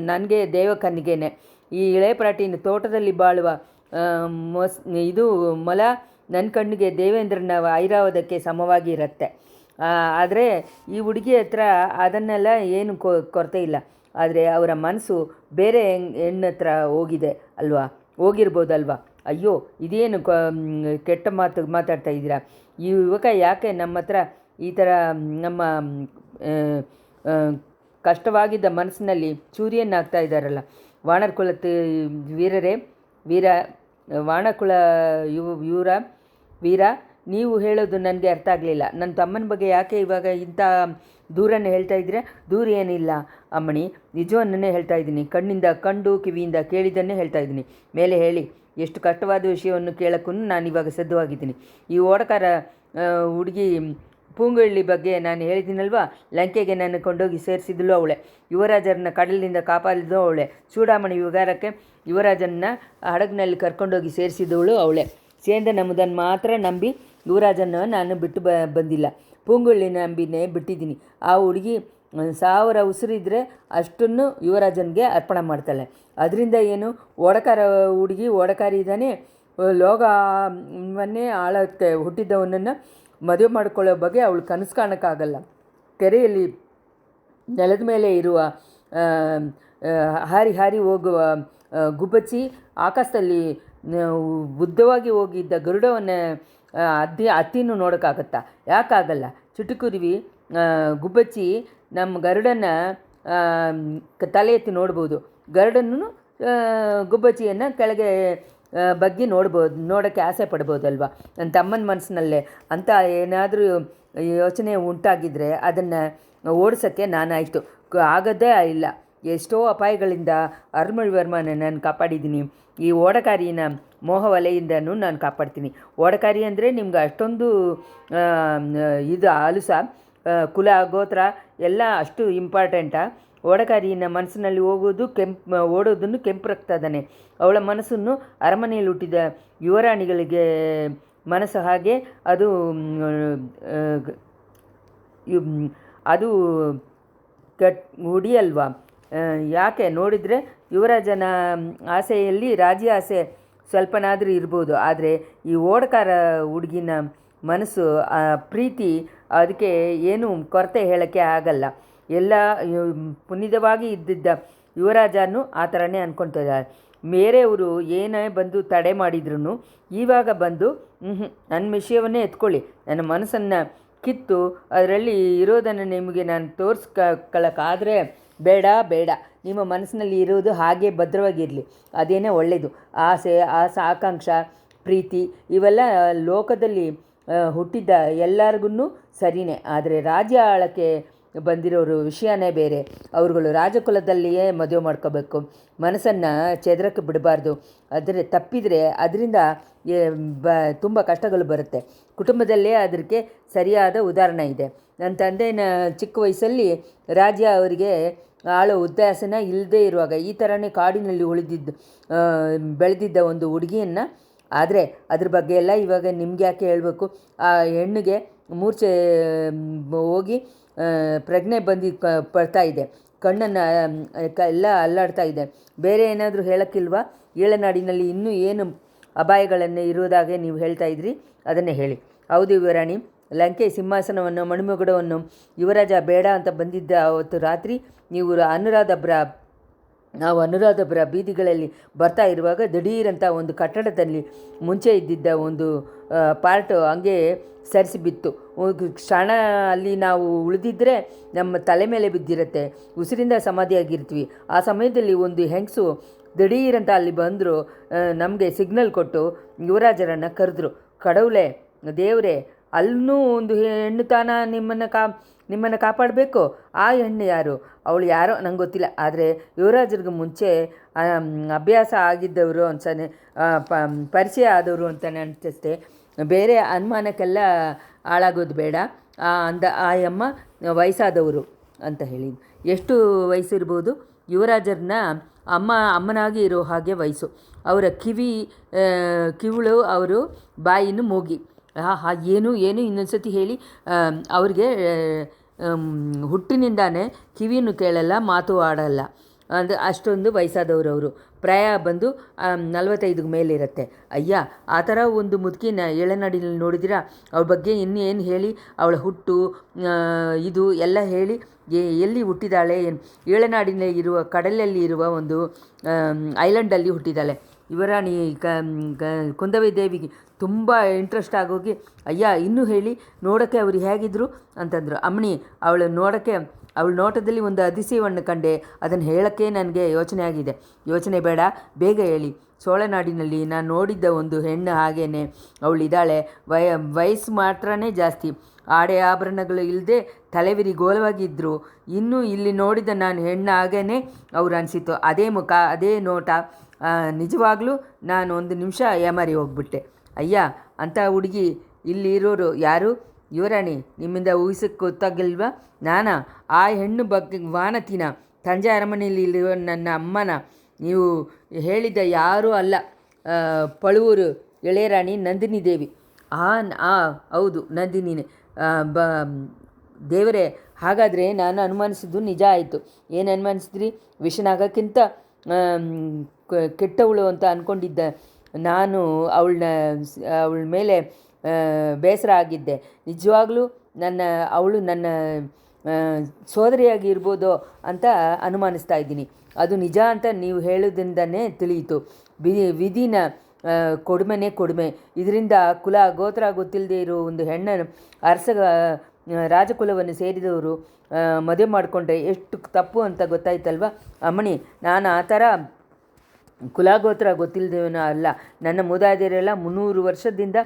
ನನಗೆ ದೇವಕನ್ನಿಗೆನೆ. ಈ ಇಳೆ ಪ್ರಾಟಿನ ತೋಟದಲ್ಲಿ ಬಾಳುವ ಮೊಲ ನನ್ನ ಕಣ್ಣಿಗೆ ದೇವೇಂದ್ರನ ಐರಾವತಕ್ಕೆ ಸಮವಾಗಿ ಇರುತ್ತೆ. ಆದರೆ ಈ ಹುಡುಗಿ ಹತ್ರ ಅದನ್ನೆಲ್ಲ ಏನು ಕೊರತೆ ಇಲ್ಲ. ಆದರೆ ಅವರ ಮನಸ್ಸು ಬೇರೆ ಹೆಣ್ಣು ಹತ್ರ ಹೋಗಿರ್ಬೋದಲ್ವಾ? ಅಯ್ಯೋ, ಇದೇನು ಕೆಟ್ಟ ಮಾತಾಡ್ತಾ ಇದ್ದೀರಾ? ಈ ಯುವಕ ಯಾಕೆ ನಮ್ಮ ಹತ್ರ ಈ ಥರ ನಮ್ಮ ಕಷ್ಟವಾಗಿದ್ದ ಮನಸ್ಸಿನಲ್ಲಿ ಚೂರಿಯನ್ನಾಗ್ತಾ ಇದ್ದಾರಲ್ಲ? ವಾನರಕುಲ ವಾಣಕುಲ ವೀರ, ನೀವು ಹೇಳೋದು ನನಗೆ ಅರ್ಥ ಆಗಲಿಲ್ಲ. ನನ್ನ ತಮ್ಮನ ಬಗ್ಗೆ ಯಾಕೆ ಇವಾಗ ಇಂಥ ದೂರನ್ನು ಹೇಳ್ತಾ ಇದ್ದೀರಾ? ದೂರ ಏನಿಲ್ಲ ಅಮ್ಮಣಿ, ನಿಜವನ್ನೇ ಹೇಳ್ತಾ ಇದ್ದೀನಿ. ಕಣ್ಣಿಂದ ಕಂಡು ಕಿವಿಯಿಂದ ಕೇಳಿದ್ದನ್ನೇ ಹೇಳ್ತಾ ಇದ್ದೀನಿ. ಮೇಲೆ ಹೇಳಿ, ಎಷ್ಟು ಕಷ್ಟವಾದ ವಿಷಯವನ್ನು ಕೇಳೋಕ್ಕೂ ನಾನು ಇವಾಗ ಸಿದ್ಧವಾಗಿದ್ದೀನಿ. ಈ ಓಡಕಾರ ಹುಡುಗಿ ಪೂಂಗುಳ್ಳಿ ಬಗ್ಗೆ ನಾನು ಹೇಳಿದ್ದೀನಲ್ವ, ಲಂಕೆಗೆ ನನ್ನ ಕೊಂಡೋಗಿ ಸೇರಿಸಿದಳು ಅವಳೆ. ಯುವರಾಜರನ್ನ ಕಡಲಿನಿಂದ ಕಾಪಾಡಿದಳು ಅವಳೆ. ಚೂಡಾಮಣಿ ವಿಹಾರಕ್ಕೆ ಯುವರಾಜನ ಹಡಗಿನಲ್ಲಿ ಕರ್ಕೊಂಡೋಗಿ ಸೇರಿಸಿದವಳು ಅವಳೆ. ಸೇಂದ್ರ ನಮ್ಮದನ್ನು ಮಾತ್ರ ನಂಬಿ ಯುವರಾಜನ ನಾನು ಬಿಟ್ಟು ಬಂದಿಲ್ಲ. ಪೂಂಗುಳ್ಳಿ ನಂಬಿನೇ ಬಿಟ್ಟಿದ್ದೀನಿ. ಆ ಹುಡುಗಿ 1000 ಉಸಿರಿದ್ರೆ ಅಷ್ಟನ್ನು ಯುವರಾಜನಿಗೆ ಅರ್ಪಣೆ ಮಾಡ್ತಾಳೆ. ಅದರಿಂದ ಏನು, ಓಡಕಾರ ಹುಡುಗಿ ಓಡಕಾರಿ ಇದ್ದಾನೆ. ಲೋಕವನ್ನೇ ಆಳಕ್ಕೆ ಹುಟ್ಟಿದ್ದವನನ್ನು ಮದುವೆ ಮಾಡ್ಕೊಳ್ಳೋ ಬಗ್ಗೆ ಅವಳು ಕನಸು ಕಾಣೋಕ್ಕಾಗಲ್ಲ. ಕೆರೆಯಲ್ಲಿ ನೆಲದ ಮೇಲೆ ಇರುವ ಹಾರಿ ಹಾರಿ ಹೋಗುವ ಗುಬ್ಬಚ್ಚಿ, ಆಕಾಶದಲ್ಲಿ ಉದ್ದವಾಗಿ ಹೋಗಿದ್ದ ಗರುಡವನ್ನು ಹತ್ತಿನೂ ನೋಡೋಕ್ಕಾಗತ್ತಾ? ಯಾಕಾಗಲ್ಲ? ಚುಟುಕುರುವಿ ಗುಬ್ಬಚ್ಚಿ ನಮ್ಮ ಗರುಡನ್ನು ತಲೆ ಎತ್ತಿ ನೋಡ್ಬೋದು, ಗರುಡನ್ನು ಗುಬ್ಬಚ್ಚಿಯನ್ನು ಕೆಳಗೆ ಬಗ್ಗಿ ನೋಡೋಕ್ಕೆ ಆಸೆ ಪಡ್ಬೋದಲ್ವ ನನ್ನ ತಮ್ಮನ ಮನಸ್ಸಿನಲ್ಲೇ ಅಂತ ಏನಾದರೂ ಯೋಚನೆ ಉಂಟಾಗಿದ್ದರೆ ಅದನ್ನು ಓಡಿಸೋಕ್ಕೆ ನಾನಾಯಿತು. ಆಗೋದೇ ಇಲ್ಲ. ಎಷ್ಟೋ ಅಪಾಯಗಳಿಂದ ಅರುಳ್ಮೊಳಿವರ್ಮನ ನಾನು ಕಾಪಾಡಿದ್ದೀನಿ. ಈ ಓಡಕಾರಿನ ಮೋಹವಲೆಯಿಂದನೂ ನಾನು ಕಾಪಾಡ್ತೀನಿ. ಓಡಕಾರಿ ಅಂದರೆ ನಿಮ್ಗೆ ಅಷ್ಟೊಂದು ಇದು ಆಲುಸ, ಕುಲ ಗೋತ್ರ ಎಲ್ಲ ಅಷ್ಟು ಇಂಪಾರ್ಟೆಂಟಾ? ಓಡಕಾರಿನ ಮನಸ್ಸಿನಲ್ಲಿ ಓಡೋದನ್ನು ಕೆಂಪು ರಕ್ತದಾನೆ. ಅವಳ ಮನಸ್ಸನ್ನು ಅರಮನೆಯಲ್ಲಿ ಹುಟ್ಟಿದ ಯುವರಾಣಿಗಳಿಗೆ ಮನಸ್ಸು ಹಾಗೆ ಅದು ಹುಡಿಯಲ್ವಾ? ಯಾಕೆ ನೋಡಿದರೆ ಯುವರಾಜನ ಆಸೆಯಲ್ಲಿ ರಾಜ್ಯ ಆಸೆ ಸ್ವಲ್ಪನಾದರೂ ಇರ್ಬೋದು, ಆದರೆ ಈ ಓಡಕಾರ ಹುಡುಗಿನ ಮನಸ್ಸು ಪ್ರೀತಿ, ಅದಕ್ಕೆ ಏನು ಕೊರತೆ ಹೇಳೋಕ್ಕೆ ಆಗಲ್ಲ. ಎಲ್ಲ ಪುನೀತವಾಗಿ ಇದ್ದಿದ್ದ ಯುವರಾಜನೂ ಆ ಥರನೇ ಅಂದ್ಕೊತಿದ್ದಾರೆ. ಬೇರೆಯವರು ಏನೇ ಬಂದು ತಡೆ ಮಾಡಿದ್ರು ಇವಾಗ ಬಂದು ನನ್ನ ವಿಷಯವನ್ನೇ ಎತ್ಕೊಳ್ಳಿ, ನನ್ನ ಮನಸ್ಸನ್ನು ಕಿತ್ತು ಅದರಲ್ಲಿ ಇರೋದನ್ನು ನಿಮಗೆ ನಾನು ತೋರಿಸ್ಕೊಳ್ಳೋಕ್ಕಾದರೆ ಬೇಡ, ನಿಮ್ಮ ಮನಸ್ಸಿನಲ್ಲಿ ಇರೋದು ಹಾಗೆ ಭದ್ರವಾಗಿರಲಿ, ಅದೇನೇ ಒಳ್ಳೆಯದು. ಆಸೆ ಆಕಾಂಕ್ಷೆ ಪ್ರೀತಿ ಇವೆಲ್ಲ ಲೋಕದಲ್ಲಿ ಹುಟ್ಟಿದ್ದ ಎಲ್ಲರಿಗೂ ಸರಿಯೇ, ಆದರೆ ರಾಜ್ಯ ಆಳಕ್ಕೆ ಬಂದಿರೋರು ವಿಷಯನೇ ಬೇರೆ. ಅವ್ರುಗಳು ರಾಜಕುಲದಲ್ಲಿಯೇ ಮದುವೆ ಮಾಡ್ಕೋಬೇಕು, ಮನಸ್ಸನ್ನು ಚೆದರಕ್ಕೆ ಬಿಡಬಾರ್ದು. ಆದರೆ ತಪ್ಪಿದರೆ ಅದರಿಂದ ತುಂಬ ಕಷ್ಟಗಳು ಬರುತ್ತೆ. ಕುಟುಂಬದಲ್ಲೇ ಅದಕ್ಕೆ ಸರಿಯಾದ ಉದಾಹರಣೆ ಇದೆ. ನನ್ನ ತಂದೆನ ಚಿಕ್ಕ ವಯಸ್ಸಲ್ಲಿ ರಾಜ್ಯ ಅವರಿಗೆ ಆಳೋ ಉದ್ದಾಸನ ಇಲ್ಲದೇ ಇರುವಾಗ ಈ ಥರನೇ ಕಾಡಿನಲ್ಲಿ ಬೆಳೆದಿದ್ದ ಒಂದು ಹುಡುಗಿಯನ್ನು, ಆದರೆ ಅದ್ರ ಬಗ್ಗೆ ಎಲ್ಲ ಇವಾಗ ನಿಮ್ಗೆ ಯಾಕೆ ಹೇಳಬೇಕು? ಆ ಹೆಣ್ಣಿಗೆ ಮೂರ್ಛೆ ಹೋಗಿ ಪ್ರಜ್ಞೆ ಪಡ್ತಾ ಇದೆ, ಕಣ್ಣನ್ನು ಎಲ್ಲ ಅಲ್ಲಾಡ್ತಾ ಇದೆ. ಬೇರೆ ಏನಾದರೂ ಹೇಳೋಕ್ಕಿಲ್ವಾ? ಏಳನಾಡಿನಲ್ಲಿ ಇನ್ನೂ ಏನು ಅಪಾಯಗಳನ್ನು ಇರುವುದಾಗೆ ನೀವು ಹೇಳ್ತಾ ಇದ್ರಿ, ಅದನ್ನೇ ಹೇಳಿ. ಹೌದು ಯುವರಾಣಿ, ಲಂಕೆ ಸಿಂಹಾಸನವನ್ನು ಮಣಿಮಗುಡವನ್ನು ಯುವರಾಜ ಬೇಡ ಅಂತ ಬಂದಿದ್ದ ಅವತ್ತು ರಾತ್ರಿ ನಾವು ಅನುರಾಧಪುರ ಬೀದಿಗಳಲ್ಲಿ ಬರ್ತಾ ಇರುವಾಗ ದಿಢೀರಂತ ಒಂದು ಕಟ್ಟಡದಲ್ಲಿ ಮುಂಚೆ ಇದ್ದಿದ್ದ ಒಂದು ಪಾರ್ಟು ಹಂಗೆ ಸರಿಸಿ ಬಿತ್ತು. ಕ್ಷಣ ಅಲ್ಲಿ ನಾವು ಉಳಿದಿದ್ದರೆ ನಮ್ಮ ತಲೆ ಮೇಲೆ ಬಿದ್ದಿರುತ್ತೆ, ಉಸಿರಿಂದ ಸಮಾಧಿಯಾಗಿರ್ತೀವಿ. ಆ ಸಮಯದಲ್ಲಿ ಒಂದು ಹೆಂಗಸು ದಿಢೀರಂತ ಅಲ್ಲಿ ಬಂದರು, ನಮಗೆ ಸಿಗ್ನಲ್ ಕೊಟ್ಟು ಯುವರಾಜರನ್ನು ಕರೆದ್ರು. ಕಡவுளே, ದೇವರೇ, ಅಲ್ಲೂ ಒಂದು ಹೆಣ್ಣು ತಾನ ನಿಮ್ಮನ್ನು ಕಾಪಾಡಬೇಕು. ಆ ಹೆಣ್ಣು ಯಾರು? ಅವಳು ಯಾರೋ ನಂಗೆ ಗೊತ್ತಿಲ್ಲ, ಆದರೆ ಯುವರಾಜರಿಗೆ ಮುಂಚೆ ಅಭ್ಯಾಸ ಆಗಿದ್ದವರು ಅನ್ಸನೆ, ಪರಿಚಯ ಆದವರು ಅಂತಲೇ ಅನಿಸುತ್ತೆ. ಬೇರೆ ಅನುಮಾನಕ್ಕೆಲ್ಲ ಹಾಳಾಗೋದು ಬೇಡ. ಆ ಅಮ್ಮ ವಯಸ್ಸಾದವರು ಅಂತ ಹೇಳಿ. ಎಷ್ಟು ವಯಸ್ಸಿರ್ಬೋದು? ಯುವರಾಜರನ್ನ ಅಮ್ಮನಾಗಿ ಇರೋ ಹಾಗೆ ವಯಸ್ಸು. ಅವರ ಕಿವಿಳು, ಅವರು ಬಾಯಿನ ಮೂಗಿ. ಏನು ಇನ್ನೊಂದು ಸತಿ ಹೇಳಿ. ಅವ್ರಿಗೆ ಹುಟ್ಟಿನಿಂದಾನೇ ಕಿವಿಯನ್ನು ಕೇಳಲ್ಲ, ಮಾತು ಆಡಲ್ಲ, ಅಂದರೆ ಅಷ್ಟೊಂದು ವಯಸ್ಸಾದವರು. ಅವರು ಪ್ರಾಯ ಬಂದು 45 ಮೇಲಿರುತ್ತೆ. ಅಯ್ಯ, ಆ ಥರ ಒಂದು ಮುದುಕಿನ ಎಳೆನಾಡಿನಲ್ಲಿ ನೋಡಿದ್ದೀರಾ? ಅವಳ ಬಗ್ಗೆ ಇನ್ನೇನು ಹೇಳಿ, ಅವಳ ಹುಟ್ಟು ಇದು ಎಲ್ಲ ಹೇಳಿ. ಎಲ್ಲಿ ಹುಟ್ಟಿದಾಳೆ? ಏಳನಾಡಿನಲ್ಲಿ ಇರುವ ಕಡಲಲ್ಲಿ ಇರುವ ಒಂದು ಐಲ್ಯಾಂಡಲ್ಲಿ ಹುಟ್ಟಿದ್ದಾಳೆ. ಯುವರಾಣಿ ಕುಂದವಿ ದೇವಿಗೆ ತುಂಬ ಇಂಟ್ರೆಸ್ಟ್ ಆಗೋಗಿ, ಅಯ್ಯ ಇನ್ನೂ ಹೇಳಿ, ನೋಡೋಕ್ಕೆ ಅವರು ಹೇಗಿದ್ರು ಅಂತಂದರು. ಅಮ್ಮಣಿ, ಅವಳ ನೋಟದಲ್ಲಿ ಒಂದು ಅತಿಶಯವನ್ನು ಕಂಡೆ, ಅದನ್ನು ಹೇಳೋಕ್ಕೆ ನನಗೆ ಯೋಚನೆ ಆಗಿದೆ. ಯೋಚನೆ ಬೇಡ, ಬೇಗ ಹೇಳಿ. ಸೋಳನಾಡಿನಲ್ಲಿ ನಾನು ನೋಡಿದ್ದ ಒಂದು ಹೆಣ್ಣು ಹಾಗೇನೆ ಅವಳಿದ್ದಾಳೆ. ವಯಸ್ಸು ಮಾತ್ರನೇ ಜಾಸ್ತಿ, ಆಡೆ ಆಭರಣಗಳು ಇಲ್ಲದೆ ತಲೆವಿರಿ ಗೋಲವಾಗಿದ್ದರು. ಇನ್ನೂ ಇಲ್ಲಿ ನೋಡಿದ ನಾನು ಹೆಣ್ಣು ಹಾಗೇ ಅವ್ರು ಅನಿಸಿತು. ಅದೇ ಮುಖ, ಅದೇ ನೋಟ. ನಿಜವಾಗ್ಲೂ ನಾನು ಒಂದು ನಿಮಿಷ ಏಮಾರಿ ಹೋಗ್ಬಿಟ್ಟೆ. ಅಯ್ಯ, ಅಂಥ ಹುಡುಗಿ ಇಲ್ಲಿ ಇರೋರು ಯಾರು? ಯುವರಾಣಿ, ನಿಮ್ಮಿಂದ ಊಹಿಸಕ್ಕೆ ಗೊತ್ತಾಗಿಲ್ವಾ? ಆ ಹೆಣ್ಣು ಬಗ್ಗೆ ವಾನತಿನ ತಂಜೆ ಅರಮನೆಯಲ್ಲಿ ಇರುವ ನನ್ನ ಅಮ್ಮನ ನೀವು ಹೇಳಿದ ಯಾರೂ ಅಲ್ಲ, ಪಳುವೂರು ಎಳೆಯರಾಣಿ ನಂದಿನಿ ದೇವಿ. ಹೌದು, ನಂದಿನಿನೇ. ದೇವರೇ, ಹಾಗಾದರೆ ನಾನು ಅನುಮಾನಿಸಿದ್ದು ನಿಜ ಆಯಿತು. ಏನು ಅನುಮಾನಿಸಿದ್ರಿ? ವಿಷನಾಗಕ್ಕಿಂತ ಕೆಟ್ಟವಳು ಅಂತ ಅಂದ್ಕೊಂಡಿದ್ದ ನಾನು ಅವಳ ಮೇಲೆ ಬೇಸರ ಆಗಿದ್ದೆ. ನಿಜವಾಗ್ಲೂ ಅವಳು ನನ್ನ ಸೋದರಿಯಾಗಿ ಇರ್ಬೋದೋ ಅಂತ ಅನುಮಾನಿಸ್ತಾ ಇದ್ದೀನಿ. ಅದು ನಿಜ ಅಂತ ನೀವು ಹೇಳೋದ್ರಿಂದನೇ ತಿಳಿಯಿತು. ವಿಧಿನ ಕೊಡುಮೆನೇ ಕೊಡುಮೆ. ಇದರಿಂದ ಕುಲ ಗೋತ್ರ ಗೊತ್ತಿಲ್ಲದೆ ಇರೋ ಒಂದು ಹೆಣ್ಣನ್ನು ರಾಜಕುಲವನ್ನು ಸೇರಿದವರು ಮದುವೆ ಮಾಡಿಕೊಂಡ್ರೆ ಎಷ್ಟು ತಪ್ಪು ಅಂತ ಗೊತ್ತಾಯ್ತಲ್ವ ಅಮ್ಮಣಿ. ನಾನು ಆ ಥರ ಕುಲಗೋತ್ರ ಗೊತ್ತಿಲ್ಲದೇವನ ಅಲ್ಲ. ನನ್ನ ಮೂದಾದಿಯರೆಲ್ಲ 300 ವರ್ಷದಿಂದ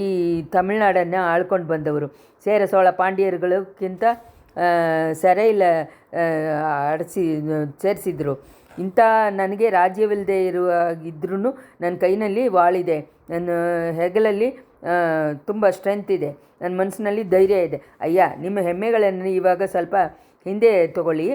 ಈ ತಮಿಳ್ನಾಡನ್ನು ಆಳ್ಕೊಂಡು ಬಂದವರು. ಸೇರ ಸೋಳ ಪಾಂಡ್ಯರುಗಳಕ್ಕಿಂತ ಸೆರೆಯಿಲ್ಲ ಸೇರಿಸಿದ್ರು. ಇಂಥ ನನಗೆ ರಾಜ್ಯವಿಲ್ಲದೆ ಇದ್ರೂ ನನ್ನ ಕೈನಲ್ಲಿ ವಾಳಿದೆ, ನನ್ನ ಹೆಗಲಲ್ಲಿ ತುಂಬ ಸ್ಟ್ರೆಂತ್ ಇದೆ, ನನ್ನ ಮನಸ್ಸಿನಲ್ಲಿ ಧೈರ್ಯ ಇದೆ. ಅಯ್ಯ, ನಿಮ್ಮ ಹೆಮ್ಮೆಗಳನ್ನು ಇವಾಗ ಸ್ವಲ್ಪ ಹಿಂದೆ ತಗೊಳ್ಳಿ,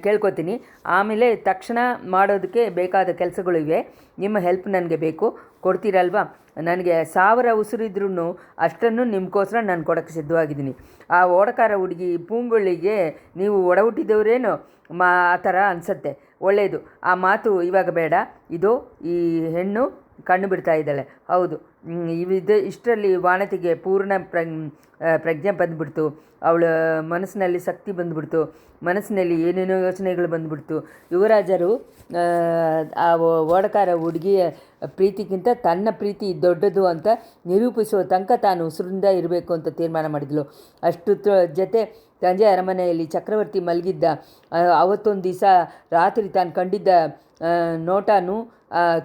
ಕೇಳ್ಕೊತೀನಿ. ಆಮೇಲೆ ತಕ್ಷಣ ಮಾಡೋದಕ್ಕೆ ಬೇಕಾದ ಕೆಲಸಗಳಿವೆ. ನಿಮ್ಮ ಹೆಲ್ಪ್ ನನಗೆ ಬೇಕು, ಕೊಡ್ತೀರಲ್ವಾ? ನನಗೆ 1000 ಉಸಿರಿದ್ರೂ ಅಷ್ಟನ್ನು ನಿಮಗೋಸ್ಕರ ನಾನು ಕೊಡೋಕ್ಕೆ ಸಿದ್ಧವಾಗಿದ್ದೀನಿ. ಆ ಓಡಕಾರ ಹುಡುಗಿ ಪೂಂಗುಳಿಗೆ ನೀವು ಒಡ ಹುಟ್ಟಿದವರೇನೋ ಆ ಥರ ಅನಿಸುತ್ತೆ. ಒಳ್ಳೆಯದು, ಆ ಮಾತು ಇವಾಗ ಬೇಡ. ಇದು ಈ ಹೆಣ್ಣು ಕಣ್ಣು ಬಿಡ್ತಾ ಇದ್ದಾಳೆ. ಹೌದು, ಇಷ್ಟರಲ್ಲಿ ವಾಣತಿಗೆ ಪೂರ್ಣ ಪ್ರಜ್ಞೆ ಬಂದುಬಿಡ್ತು. ಅವಳ ಮನಸ್ಸಿನಲ್ಲಿ ಶಕ್ತಿ ಬಂದುಬಿಡ್ತು, ಮನಸ್ಸಿನಲ್ಲಿ ಏನೇನೋ ಯೋಚನೆಗಳು ಬಂದುಬಿಡ್ತು. ಯುವರಾಜರು ಆ ಓಡಕಾರ ಹುಡುಗಿಯ ಪ್ರೀತಿಗಿಂತ ತನ್ನ ಪ್ರೀತಿ ದೊಡ್ಡದು ಅಂತ ನಿರೂಪಿಸುವ ತನಕ ತಾನು ಉಸಿರಿಂದ ಇರಬೇಕು ಅಂತ ತೀರ್ಮಾನ ಮಾಡಿದ್ಲು. ಅಷ್ಟು ಜೊತೆ ತಂಜೆ ಅರಮನೆಯಲ್ಲಿ ಚಕ್ರವರ್ತಿ ಮಲಗಿದ್ದ ಅವತ್ತೊಂದು ದಿವಸ ರಾತ್ರಿ ತಾನು ಕಂಡಿದ್ದ ನೋಟನೂ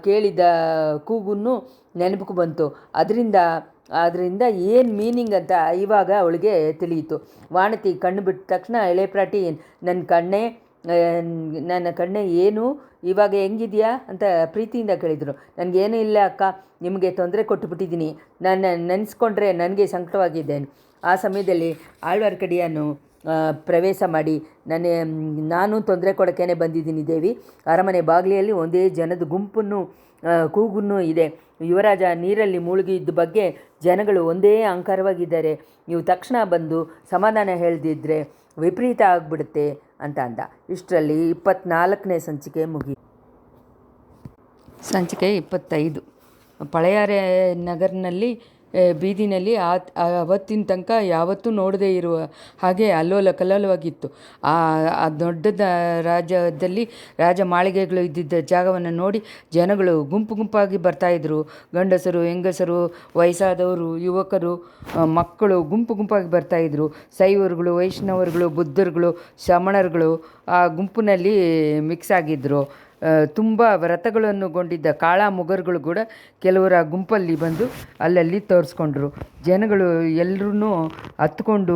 ಕೇಳಿದ ಕೂಗನ್ನು ನೆನಪು ಬಂತು. ಅದರಿಂದ ಏನು ಮೀನಿಂಗ್ ಅಂತ ಇವಾಗ ಅವಳಿಗೆ ತಿಳಿಯಿತು. ವಾಣತಿ ಕಣ್ಣು ಬಿಟ್ಟ ತಕ್ಷಣ ಎಳೆಪ್ರಾಟಿ ನನ್ನ ಕಣ್ಣೆ ಏನು ಇವಾಗ ಹೆಂಗಿದೆಯಾ ಅಂತ ಪ್ರೀತಿಯಿಂದ ಕೇಳಿದರು. ನನಗೇನೂ ಇಲ್ಲ ಅಕ್ಕ, ನಿಮಗೆ ತೊಂದರೆ ಕೊಟ್ಟುಬಿಟ್ಟಿದ್ದೀನಿ, ನಾನು ನೆನೆಸ್ಕೊಂಡ್ರೆ ನನಗೆ ಸಂಕಟವಾಗಿದ್ದೇನೆ. ಆ ಸಮಯದಲ್ಲಿ ಆಳ್ವಾರ್ಕಡಿಯನ್ನು ಪ್ರವೇಶ ಮಾಡಿ ನಾನು ತೊಂದರೆ ಕೊಡೋಕ್ಕೇ ಬಂದಿದ್ದೀನಿ ದೇವಿ. ಅರಮನೆ ಬಾಗಿಲಿಯಲ್ಲಿ ಒಂದೇ ಜನದ ಗುಂಪನ್ನು ಕೂಗುನ್ನು ಇದೆ. ಯುವರಾಜ ನೀರಲ್ಲಿ ಮುಳುಗಿ ಇದ್ದ ಬಗ್ಗೆ ಜನಗಳು ಒಂದೇ ಅಹಂಕಾರವಾಗಿದ್ದಾರೆ. ನೀವು ತಕ್ಷಣ ಬಂದು ಸಮಾಧಾನ ಹೇಳ್ದಿದ್ರೆ ವಿಪರೀತ ಆಗಿಬಿಡುತ್ತೆ ಅಂತ ಅಂದ. ಇಷ್ಟರಲ್ಲಿ 24ನೇ ಸಂಚಿಕೆ ಸಂಚಿಕೆ 25. ಪಳೆಯಾರೆ ನಗರ್ನಲ್ಲಿ ಬೀದಿನಲ್ಲಿ ಅವತ್ತಿನ ತನಕ ಯಾವತ್ತೂ ನೋಡದೇ ಇರುವ ಹಾಗೆ ಅಲ್ಲೋಲ ಕಲ್ಲೋಲವಾಗಿತ್ತು. ಆ ದೊಡ್ಡ ರಾಜ್ಯದಲ್ಲಿ ರಾಜ ಮಾಳಿಗೆಗಳು ಇದ್ದಿದ್ದ ಜಾಗವನ್ನು ನೋಡಿ ಜನಗಳು ಗುಂಪು ಗುಂಪಾಗಿ ಬರ್ತಾಯಿದ್ರು. ಗಂಡಸರು, ಹೆಂಗಸರು, ವಯಸ್ಸಾದವರು, ಯುವಕರು, ಮಕ್ಕಳು ಗುಂಪು ಗುಂಪಾಗಿ ಬರ್ತಾಯಿದ್ರು. ಶೈವರುಗಳು, ವೈಷ್ಣವರುಗಳು, ಬುದ್ಧರುಗಳು, ಶಮಣರುಗಳು ಆ ಗುಂಪಿನಲ್ಲಿ ಮಿಕ್ಸ್ ಆಗಿದ್ದರು. ತುಂಬ ವ್ರತಗಳನ್ನುಗೊಂಡಿದ್ದ ಕಾಳ ಮುಗರುಗಳು ಕೂಡ ಕೆಲವರ ಗುಂಪಲ್ಲಿ ಬಂದು ಅಲ್ಲಲ್ಲಿ ತೋರಿಸ್ಕೊಂಡ್ರು. ಜನಗಳು ಎಲ್ಲರೂ ಹತ್ಕೊಂಡು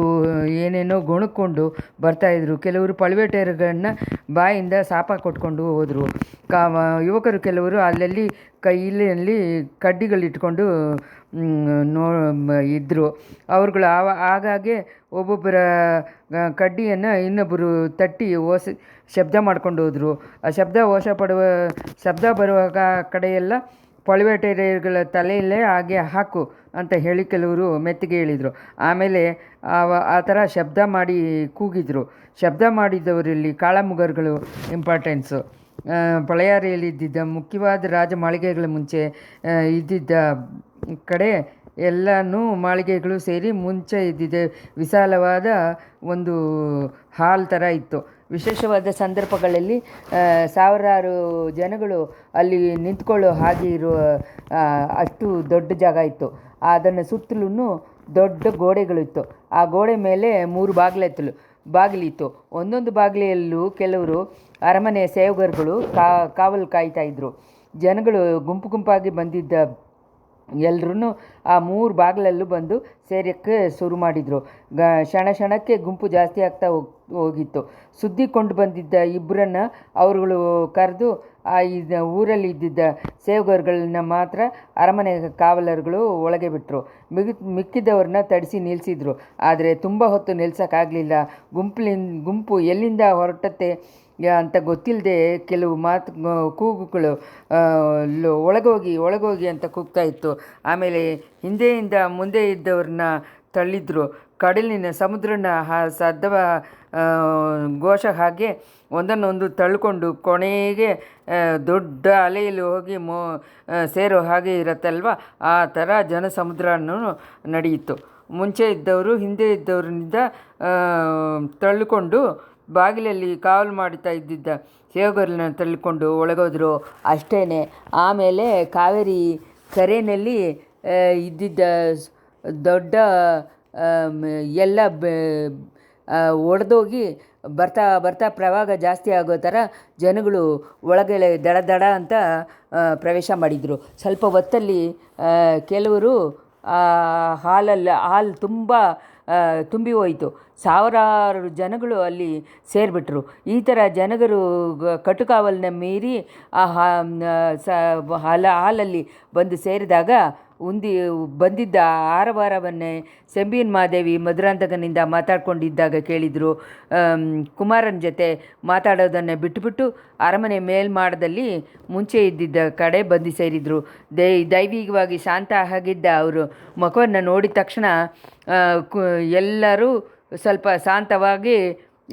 ಏನೇನೋ ಗೊಣಕ್ಕೊಂಡು ಬರ್ತಾಯಿದ್ರು. ಕೆಲವರು ಪಳವೇಟೆಯರುಗಳನ್ನ ಬಾಯಿಂದ ಶಾಪ ಕೊಟ್ಕೊಂಡು ಹೋದರು. ಯುವಕರು ಕೆಲವರು ಅಲ್ಲಲ್ಲಿ ಕೈಯಲ್ಲಿ ಕಡ್ಡಿಗಳಿಟ್ಕೊಂಡು ಇದ್ದರು. ಅವ್ರುಗಳು ಆಗಾಗ್ಗೆ ಒಬ್ಬೊಬ್ಬರ ಕಡ್ಡಿಯನ್ನು ಇನ್ನೊಬ್ಬರು ತಟ್ಟಿ ಶಬ್ದ ಮಾಡ್ಕೊಂಡು ಹೋದರು. ಆ ಶಬ್ದ ಬರುವಾಗ ಕಡೆಯೆಲ್ಲ ಪಳವೇಟೆಯರುಗಳ ತಲೆಯಲ್ಲೇ ಹಾಗೆ ಹಾಕು ಅಂತ ಹೇಳಿ ಕೆಲವರು ಮೆತ್ತಿಗೆ ಹೇಳಿದರು. ಆಮೇಲೆ ಆ ಥರ ಶಬ್ದ ಮಾಡಿ ಕೂಗಿದ್ರು. ಶಬ್ದ ಮಾಡಿದವರಲ್ಲಿ ಕಾಳಮುಗರುಗಳು ಇಂಪಾರ್ಟೆನ್ಸು. ಪಳೆಯಾರೆಯಲ್ಲಿದ್ದಿದ್ದ ಮುಖ್ಯವಾದ ರಾಜ ಮಾಳಿಗೆಗಳ ಮುಂಚೆ ಇದ್ದಿದ್ದ ಕಡೆ ಎಲ್ಲನೂ ಮಾಳಿಗೆಗಳು ಸೇರಿ ಮುಂಚೆ ಇದ್ದಿದ್ದ ವಿಶಾಲವಾದ ಒಂದು ಹಾಲ್ ಥರ ಇತ್ತು. ವಿಶೇಷವಾದ ಸಂದರ್ಭಗಳಲ್ಲಿ ಸಾವಿರಾರು ಜನಗಳು ಅಲ್ಲಿ ನಿಂತ್ಕೊಳ್ಳೋ ಹಾಗೆ ಇರುವ ಅಷ್ಟು ದೊಡ್ಡ ಜಾಗ ಇತ್ತು. ಅದನ್ನು ಸುತ್ತಲೂ ದೊಡ್ಡ ಗೋಡೆಗಳಿತ್ತು. ಆ ಗೋಡೆ ಮೇಲೆ 3 ಬಾಗಿಲಿತ್ತು. ಒಂದೊಂದು ಬಾಗಿಲಲ್ಲೂ ಕೆಲವರು ಅರಮನೆಯ ಸೇವಕರುಗಳು ಕಾವಲು ಕಾಯ್ತಾಯಿದ್ರು. ಜನಗಳು ಗುಂಪು ಗುಂಪಾಗಿ ಬಂದಿದ್ದ ಎಲ್ಲರೂ ಆ 3 ಬಾಗಿಲಲ್ಲೂ ಬಂದು ಸೇರೋಕ್ಕೆ ಶುರು ಮಾಡಿದರು. ಕ್ಷಣಕ್ಕೆ ಗುಂಪು ಜಾಸ್ತಿ ಆಗ್ತಾ ಹೋಗಿತ್ತು. ಸುದ್ದಿ ಕೊಂಡು ಬಂದಿದ್ದ ಇಬ್ಬರನ್ನು ಅವರುಗಳು ಕರೆದು ಊರಲ್ಲಿ ಇದ್ದಿದ್ದ ಸೇವಕರುಗಳನ್ನ ಮಾತ್ರ ಅರಮನೆ ಕಾವಲರುಗಳು ಒಳಗೆ ಬಿಟ್ಟರು. ಮಿಕ್ಕಿದವ್ರನ್ನ ತಡಿಸಿ ನಿಲ್ಲಿಸಿದ್ರು. ಆದರೆ ತುಂಬ ಹೊತ್ತು ನಿಲ್ಸೋಕ್ಕಾಗಲಿಲ್ಲ. ಗುಂಪು ಎಲ್ಲಿಂದ ಹೊರಟತ್ತೆ ಅಂತ ಗೊತ್ತಿಲ್ಲದೆ ಕೆಲವು ಕೂಗುಗಳು ಒಳಗೋಗಿ ಅಂತ ಕೂಗ್ತಾ ಇತ್ತು. ಆಮೇಲೆ ಹಿಂದೆಯಿಂದ ಮುಂದೆ ಇದ್ದವ್ರನ್ನ ತಳ್ಳಿದ್ರು. ಕಡಲಿನ ಸಮುದ್ರನ ಸದ್ದವ ಘೋಷ ಹಾಗೆ ಒಂದನ್ನೊಂದು ತಳ್ಕೊಂಡು ಕೊನೆಗೆ ದೊಡ್ಡ ಅಲೆಯಲ್ಲಿ ಹೋಗಿ ಸೇರೋ ಹಾಗೆ ಇರತ್ತಲ್ವ, ಆ ಥರ ಜನಸಮುದ್ರನೂ ನಡೆಯಿತು. ಮುಂಚೆ ಇದ್ದವರು ಹಿಂದೆ ಇದ್ದವರಿಂದ ತಳ್ಳಿಕೊಂಡು ಬಾಗಿಲಲ್ಲಿ ಕಾವಲು ಮಾಡ್ತಾ ಇದ್ದಿದ್ದ ಸೇವಕರನ್ನ ತಳ್ಳಿಕೊಂಡು ಒಳಗೋದ್ರು. ಅಷ್ಟೇ. ಆಮೇಲೆ ಕಾವೇರಿ ಕರೆಯಲ್ಲಿ ಇದ್ದಿದ್ದ ದೊಡ್ಡ ಎಲ್ಲ ಒಡೆದೋಗಿ ಬರ್ತಾ ಬರ್ತಾ ಪ್ರವಾಹ ಜಾಸ್ತಿ ಆಗೋ ಥರ ಜನಗಳು ಒಳಗಡೆ ದಡ ದಡ ಅಂತ ಪ್ರವೇಶ ಮಾಡಿದರು. ಸ್ವಲ್ಪ ಹೊತ್ತಲ್ಲಿ ಕೆಲವರು ಹಾಲು ತುಂಬ ತುಂಬಿ ಹೋಯಿತು. ಸಾವಿರಾರು ಜನಗಳು ಅಲ್ಲಿ ಸೇರಿಬಿಟ್ರು. ಈ ಥರ ಜನಗಳು ಕಟುಕಾವಲನ್ನ ಮೀರಿ ಆ ಹಾಲಲ್ಲಿ ಬಂದು ಸೇರಿದಾಗ ಬಂದಿದ್ದ ಆರವಾರವನ್ನೇ ಸೆಂಬಿಯನ್ ಮಹಾದೇವಿ ಮಧುರಾಂತಕನಿಂದ ಮಾತಾಡ್ಕೊಂಡಿದ್ದಾಗ ಕೇಳಿದರು. ಕುಮಾರನ ಜೊತೆ ಮಾತಾಡೋದನ್ನು ಬಿಟ್ಟುಬಿಟ್ಟು ಅರಮನೆ ಮೇಲ್ಮಾಡದಲ್ಲಿ ಮುಂಚೆ ಇದ್ದಿದ್ದ ಕಡೆ ಬಂದು ಸೇರಿದರು. ದೈವಿಕವಾಗಿ ಶಾಂತ ಆಗಿದ್ದ ಅವರು ಮುಖವನ್ನು ನೋಡಿದ ತಕ್ಷಣ ಎಲ್ಲರೂ ಸ್ವಲ್ಪ ಶಾಂತವಾಗಿ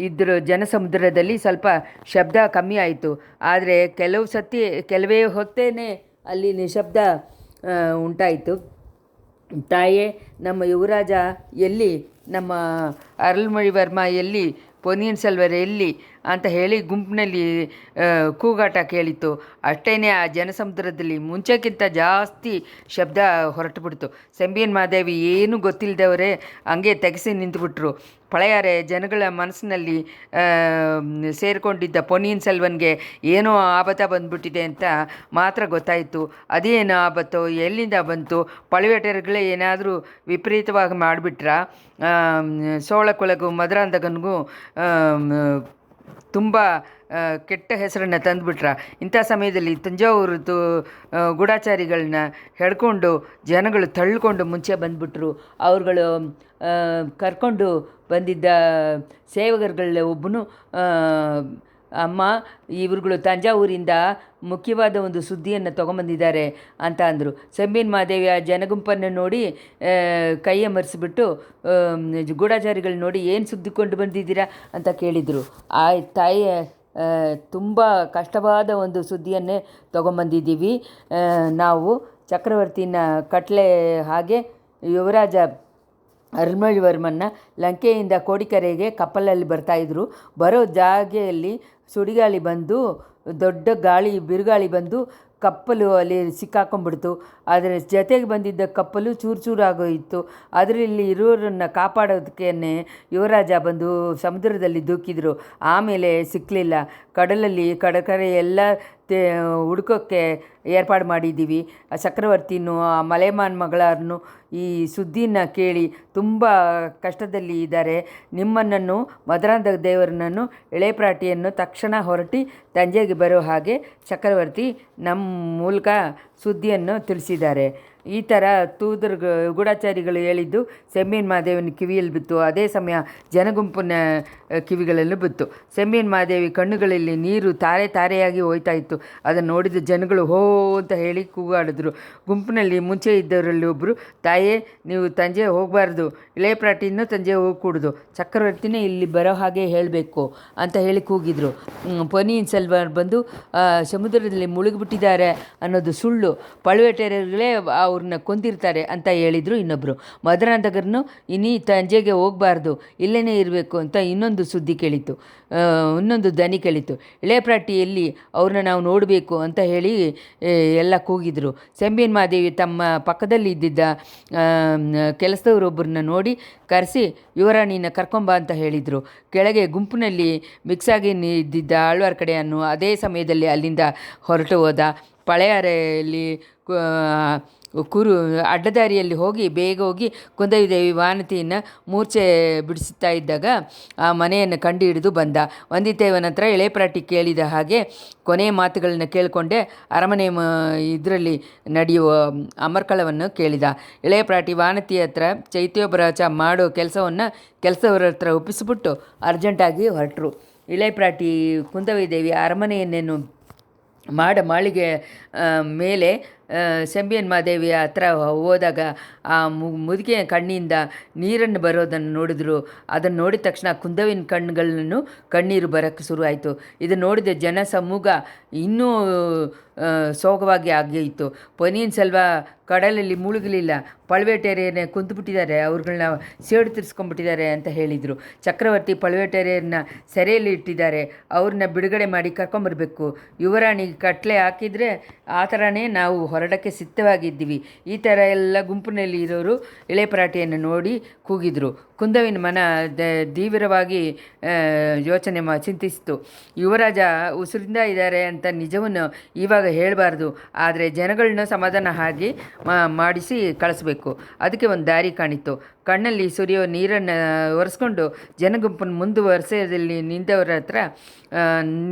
ಇದ್ದರು. ಜನಸಮುದ್ರದಲ್ಲಿ ಸ್ವಲ್ಪ ಶಬ್ದ ಕಮ್ಮಿ ಆಯಿತು. ಆದರೆ ಕೆಲವೇ ಹೊತ್ತೇನೆ ಅಲ್ಲಿ ನಿಶಬ್ದ ಉಂಟಾಯಿತು. ತಾಯೇ, ನಮ್ಮ ಯುವರಾಜ ಎಲ್ಲಿ? ನಮ್ಮ ಅರುಳ್ಮೊಳಿವರ್ಮ ಎಲ್ಲಿ? ಪೊನ್ನಿಯಿನ್ ಸೆಲ್ವರ್ ಎಲ್ಲಿ ಅಂತ ಹೇಳಿ ಗುಂಪಿನಲ್ಲಿ ಕೂಗಾಟ ಕೇಳಿತು. ಅಷ್ಟೇ ಆ ಜನಸಮುದ್ರದಲ್ಲಿ ಮುಂಚೆಕ್ಕಿಂತ ಜಾಸ್ತಿ ಶಬ್ದ ಹೊರಟುಬಿಡ್ತು. ಸೆಂಬಿಯನ್ ಮಹಾದೇವಿ ಏನೂ ಗೊತ್ತಿಲ್ಲದವರೇ ಹಂಗೆ ತೆಗೆಸಿ ನಿಂತುಬಿಟ್ರು. ಪಳೆಯಾರೆ ಜನಗಳ ಮನಸ್ಸಿನಲ್ಲಿ ಸೇರಿಕೊಂಡಿದ್ದ ಪೊನ್ನಿಯಿನ್ ಸೆಲ್ವನ್ಗೆ ಏನೋ ಆಪತ್ತ ಬಂದುಬಿಟ್ಟಿದೆ ಅಂತ ಮಾತ್ರ ಗೊತ್ತಾಯಿತು. ಅದೇನು ಆಪತ್ತೋ, ಎಲ್ಲಿಂದ ಬಂತು? ಪಳುವೆಟೆರಗಳೇ ಏನಾದರೂ ವಿಪರೀತವಾಗಿ ಮಾಡಿಬಿಟ್ರಾ? ಸೋಳಕೊಳಗೂ ಮಧುರಾಂತಕನಿಗೂ ತುಂಬ ಕೆಟ್ಟ ಹೆಸರನ್ನು ತಂದುಬಿಟ್ರ. ಇಂಥ ಸಮಯದಲ್ಲಿ ತಂಜಾವೂರದ್ದು ಗೂಢಾಚಾರಿಗಳನ್ನ ಹಿಡ್ಕೊಂಡು ಜನಗಳು ತಳ್ಳಿಕೊಂಡು ಮುಂಚೆ ಬಂದುಬಿಟ್ರು. ಅವ್ರುಗಳು ಕರ್ಕೊಂಡು ಬಂದಿದ್ದ ಸೇವಕರುಗಳ ಒಬ್ಬನು, ಅಮ್ಮ, ಇವ್ರುಗಳು ತಂಜಾವೂರಿಂದ ಮುಖ್ಯವಾದ ಒಂದು ಸುದ್ದಿಯನ್ನು ತೊಗೊಂಬಂದಿದ್ದಾರೆ ಅಂತ ಅಂದರು. ಸೆಂಬಿಯನ್ ಮಹಾದೇವಿಯ ಜನಗುಂಪನ್ನು ನೋಡಿ ಕೈಯ ಮರೆಸಿಬಿಟ್ಟು ಗೂಢಾಚಾರಿಗಳು ನೋಡಿ, ಏನು ಸುದ್ದಿಕೊಂಡು ಬಂದಿದ್ದೀರಾ ಅಂತ ಕೇಳಿದರು. ತಾಯಿ, ತುಂಬ ಕಷ್ಟವಾದ ಒಂದು ಸುದ್ದಿಯನ್ನೇ ತೊಗೊಂಬಂದಿದ್ದೀವಿ. ನಾವು ಚಕ್ರವರ್ತಿನ ಕಟ್ಲೆ ಹಾಗೆ ಯುವರಾಜ ಅರುಳ್ಮೊಳಿವರ್ಮನ್ನ ಲಂಕೆಯಿಂದ ಕೋಡಿಕರೆಗೆ ಕಪ್ಪಲಲ್ಲಿ ಬರ್ತಾಯಿದ್ರು. ಬರೋ ಜಾಗೆಯಲ್ಲಿ ಸುಡಿಗಾಳಿ ಬಂದು, ದೊಡ್ಡ ಬಿರುಗಾಳಿ ಬಂದು ಕಪ್ಪಲು ಅಲ್ಲಿ ಸಿಕ್ಕಾಕೊಂಡ್ಬಿಡ್ತು. ಅದರ ಜೊತೆಗೆ ಬಂದಿದ್ದ ಕಪ್ಪಲು ಚೂರು ಚೂರಾಗೋಯಿತು. ಅದರಲ್ಲಿ ಇರೋರನ್ನು ಕಾಪಾಡೋದಕ್ಕೆ ಯುವರಾಜ ಬಂದು ಸಮುದ್ರದಲ್ಲಿ ದೂಕಿದ್ರು. ಆಮೇಲೆ ಸಿಕ್ಕಲಿಲ್ಲ. ಕಡಲಲ್ಲಿ ಕಡಕರೆ ಎಲ್ಲ ಹುಡ್ಕೋಕ್ಕೆ ಏರ್ಪಾಡು ಮಾಡಿದ್ದೀವಿ. ಚಕ್ರವರ್ತಿನೂ ಆ ಮಲೆಮಾನ್ ಮಗಳಾರನು ಈ ಸುದ್ದಿನ ಕೇಳಿ ತುಂಬ ಕಷ್ಟದಲ್ಲಿ ಇದ್ದಾರೆ. ನಿಮ್ಮನ್ನು ಮಧುರಾಂತಕ ದೇವರನ್ನು ಎಳೆಪ್ರಾಟಿಯನ್ನು ತಕ್ಷಣ ಹೊರಟಿ ತಂಜೆಗೆ ಬರೋ ಹಾಗೆ ಚಕ್ರವರ್ತಿ ನಮ್ಮ ಮೂಲಕ ಸುದ್ದಿಯನ್ನು ತಿಳಿಸಿದ್ದಾರೆ. ಈ ಥರ ಗೂಢಾಚಾರಿಗಳು ಹೇಳಿದ್ದು ಸೆಂಬಿಯನ್ ಮಹಾದೇವನ ಕಿವಿಯಲ್ಲಿ ಬಿತ್ತು. ಅದೇ ಸಮಯ ಜನಗುಂಪಿನ ಕಿವಿಗಳಲ್ಲೂ ಬಿತ್ತು. ಸೆಂಬಿಯನ್ ಮಹಾದೇವಿ ಕಣ್ಣುಗಳಲ್ಲಿ ನೀರು ತಾರೆ ತಾರೆಯಾಗಿ ಹೋಯ್ತಾ ಇತ್ತು. ಅದನ್ನು ನೋಡಿದ ಜನಗಳು ಹೋ ಅಂತ ಹೇಳಿ ಕೂಗಾಡಿದ್ರು. ಗುಂಪಿನಲ್ಲಿ ಮುಂಚೆ ಇದ್ದವರಲ್ಲಿ ಒಬ್ಬರು, ತಾಯೇ, ನೀವು ತಂಜೆ ಹೋಗಬಾರ್ದು, ಇಳೆಪ್ರಾಟಿನೂ ತಂಜೆ ಹೋಗ್ಕೂಡ್ದು, ಚಕ್ರವರ್ತಿನೇ ಇಲ್ಲಿ ಬರೋ ಹಾಗೆ ಹೇಳಬೇಕು ಅಂತ ಹೇಳಿ ಕೂಗಿದ್ರು. ಪೊನ್ನಿಯಿನ್ ಸೆಲ್ವರ್ ಬಂದು ಸಮುದ್ರದಲ್ಲಿ ಮುಳುಗಿಬಿಟ್ಟಿದ್ದಾರೆ ಅನ್ನೋದು ಸುಳ್ಳು, ಪಳುವೆಟೆರಗಳೇ ಅವ್ರನ್ನ ಕೊಂದಿರ್ತಾರೆ ಅಂತ ಹೇಳಿದರು ಇನ್ನೊಬ್ಬರು. ಮಧುರಾಂತಕರನ್ನು ಇನ್ನೀ ತಂಜೆಗೆ ಹೋಗಬಾರ್ದು, ಇಲ್ಲೇ ಇರಬೇಕು ಅಂತ ಇನ್ನೊಂದು ಸುದ್ದಿ ಕೇಳಿತು. ಇನ್ನೊಂದು ದನಿ ಕೇಳಿತು. ಇಳೆಪ್ರಾಟಿಯಲ್ಲಿ ಅವ್ರನ್ನ ನಾವು ನೋಡಬೇಕು ಅಂತ ಹೇಳಿ ಎಲ್ಲ ಕೂಗಿದ್ರು. ಸೆಂಬಿಯನ್ ಮಹಾದೇವಿ ತಮ್ಮ ಪಕ್ಕದಲ್ಲಿ ಇದ್ದಿದ್ದ ಕೆಲಸದವರೊಬ್ಬರನ್ನ ನೋಡಿ ಕರೆಸಿ ಯುವರಾಣಿನ ಕರ್ಕೊಂಬ ಅಂತ ಹೇಳಿದರು. ಕೆಳಗೆ ಗುಂಪಿನಲ್ಲಿ ಮಿಕ್ಸಾಗಿ ಇದ್ದಿದ್ದ ಆಳ್ವಾರ್ ಕಡೆಯನ್ನು ಅದೇ ಸಮಯದಲ್ಲಿ ಅಲ್ಲಿಂದ ಹೊರಟು ಹೋದ. ಪಳೆಯಾರೆಯಲ್ಲಿ ಅಡ್ಡದಾರಿಯಲ್ಲಿ ಬೇಗ ಹೋಗಿ ಕುಂದವಿದೇವಿ ವಾನತಿಯನ್ನು ಮೂರ್ಛೆ ಬಿಡಿಸುತ್ತಾ ಇದ್ದಾಗ ಆ ಮನೆಯನ್ನು ಕಂಡು ಹಿಡಿದು ಬಂದ. ವಂದಿತೇವನ ಹತ್ರ ಇಳೆಪ್ರಾಟಿ ಕೇಳಿದ ಹಾಗೆ ಕೊನೆಯ ಮಾತುಗಳನ್ನ ಕೇಳಿಕೊಂಡೆ ಅರಮನೆ ಇದರಲ್ಲಿ ನಡೆಯುವ ಅಮರ್ಕಳವನ್ನು ಕೇಳಿದ. ಇಳೆಪ್ರಾಟಿ ವಾನತಿ ಹತ್ರ ಚೈತ್ಯೋಪರಾಚ ಮಾಡೋ ಕೆಲಸದವರ ಹತ್ರ ಒಪ್ಪಿಸಿಬಿಟ್ಟು ಅರ್ಜೆಂಟಾಗಿ ಹೊರಟರು. ಇಳೆಪ್ರಾಟಿ ಕುಂದವಿದೇವಿ ಅರಮನೆಯನ್ನೇನು ಮಾಳಿಗೆ ಮೇಲೆ ಸೆಂಬಿಯನ್ ಮಾದೇವಿಯ ಹತ್ರ ಹೋದಾಗ ಆ ಮುದುಕಿಯ ಕಣ್ಣಿಂದ ನೀರನ್ನು ಬರೋದನ್ನು ನೋಡಿದ್ರು. ಅದನ್ನು ನೋಡಿದ ತಕ್ಷಣ ಕುಂದವಿನ ಕಣ್ಣುಗಳನ್ನು ಕಣ್ಣೀರು ಬರೋಕ್ಕೆ ಶುರುವಾಯಿತು. ಇದನ್ನು ನೋಡಿದ ಜನ ಸಮೂಹ ಇನ್ನೂ ಸೋಗವಾಗಿ ಆಗಿತ್ತು. ಪೊನ್ನಿಯಿನ್ ಸೆಲ್ವ ಕಡಲಲ್ಲಿ ಮುಳುಗಲಿಲ್ಲ, ಪழுವೇಟರೆಯರನ್ನೇ ಕುಂತುಬಿಟ್ಟಿದ್ದಾರೆ, ಅವ್ರುಗಳನ್ನ ಸೇಡು ತೀರಿಸ್ಕೊಂಡ್ಬಿಟ್ಟಿದ್ದಾರೆ ಅಂತ ಹೇಳಿದರು. ಚಕ್ರವರ್ತಿ ಪழுವೇಟರೆಯರನ್ನ ಸೆರೆಯಲ್ಲಿ ಇಟ್ಟಿದ್ದಾರೆ, ಅವ್ರನ್ನ ಬಿಡುಗಡೆ ಮಾಡಿ ಕರ್ಕೊಂಬರ್ಬೇಕು. ಯುವರಾಣಿ ಕಟ್ಲೆ ಹಾಕಿದರೆ ಆ ಥರನೇ ನಾವು ಹೊರಡಕ್ಕೆ ಸಿದ್ಧವಾಗಿದ್ದೀವಿ. ಈ ಥರ ಎಲ್ಲ ಗುಂಪಿನಲ್ಲಿ ಇರೋರು ಇಳೆಪರಾಟಿಯನ್ನು ನೋಡಿ ಕೂಗಿದರು. ಕುಂದವಿನ ಮನ ತೀವ್ರವಾಗಿ ಯೋಚನೆ ಚಿಂತಿಸಿತು. ಯುವರಾಜ ಉಸಿರಿಂದ ಇದ್ದಾರೆ ಅಂತ ನಿಜವನ್ನು ಇವಾಗ ಹೇಳಬಾರ್ದು, ಆದರೆ ಜನಗಳನ್ನ ಸಮಾಧಾನ ಆಗಿ ಮಾಡಿಸಿ ಕಳಿಸ್ಬೇಕು. ಅದಕ್ಕೆ ಒಂದು ದಾರಿ ಕಾಣಿತ್ತು. ಕಣ್ಣಲ್ಲಿ ಸುರಿಯೋ ನೀರನ್ನು ಒರೆಸ್ಕೊಂಡು ಜನಗುಂಪನ್ನು ಮುಂದುವರೆಸದಲ್ಲಿ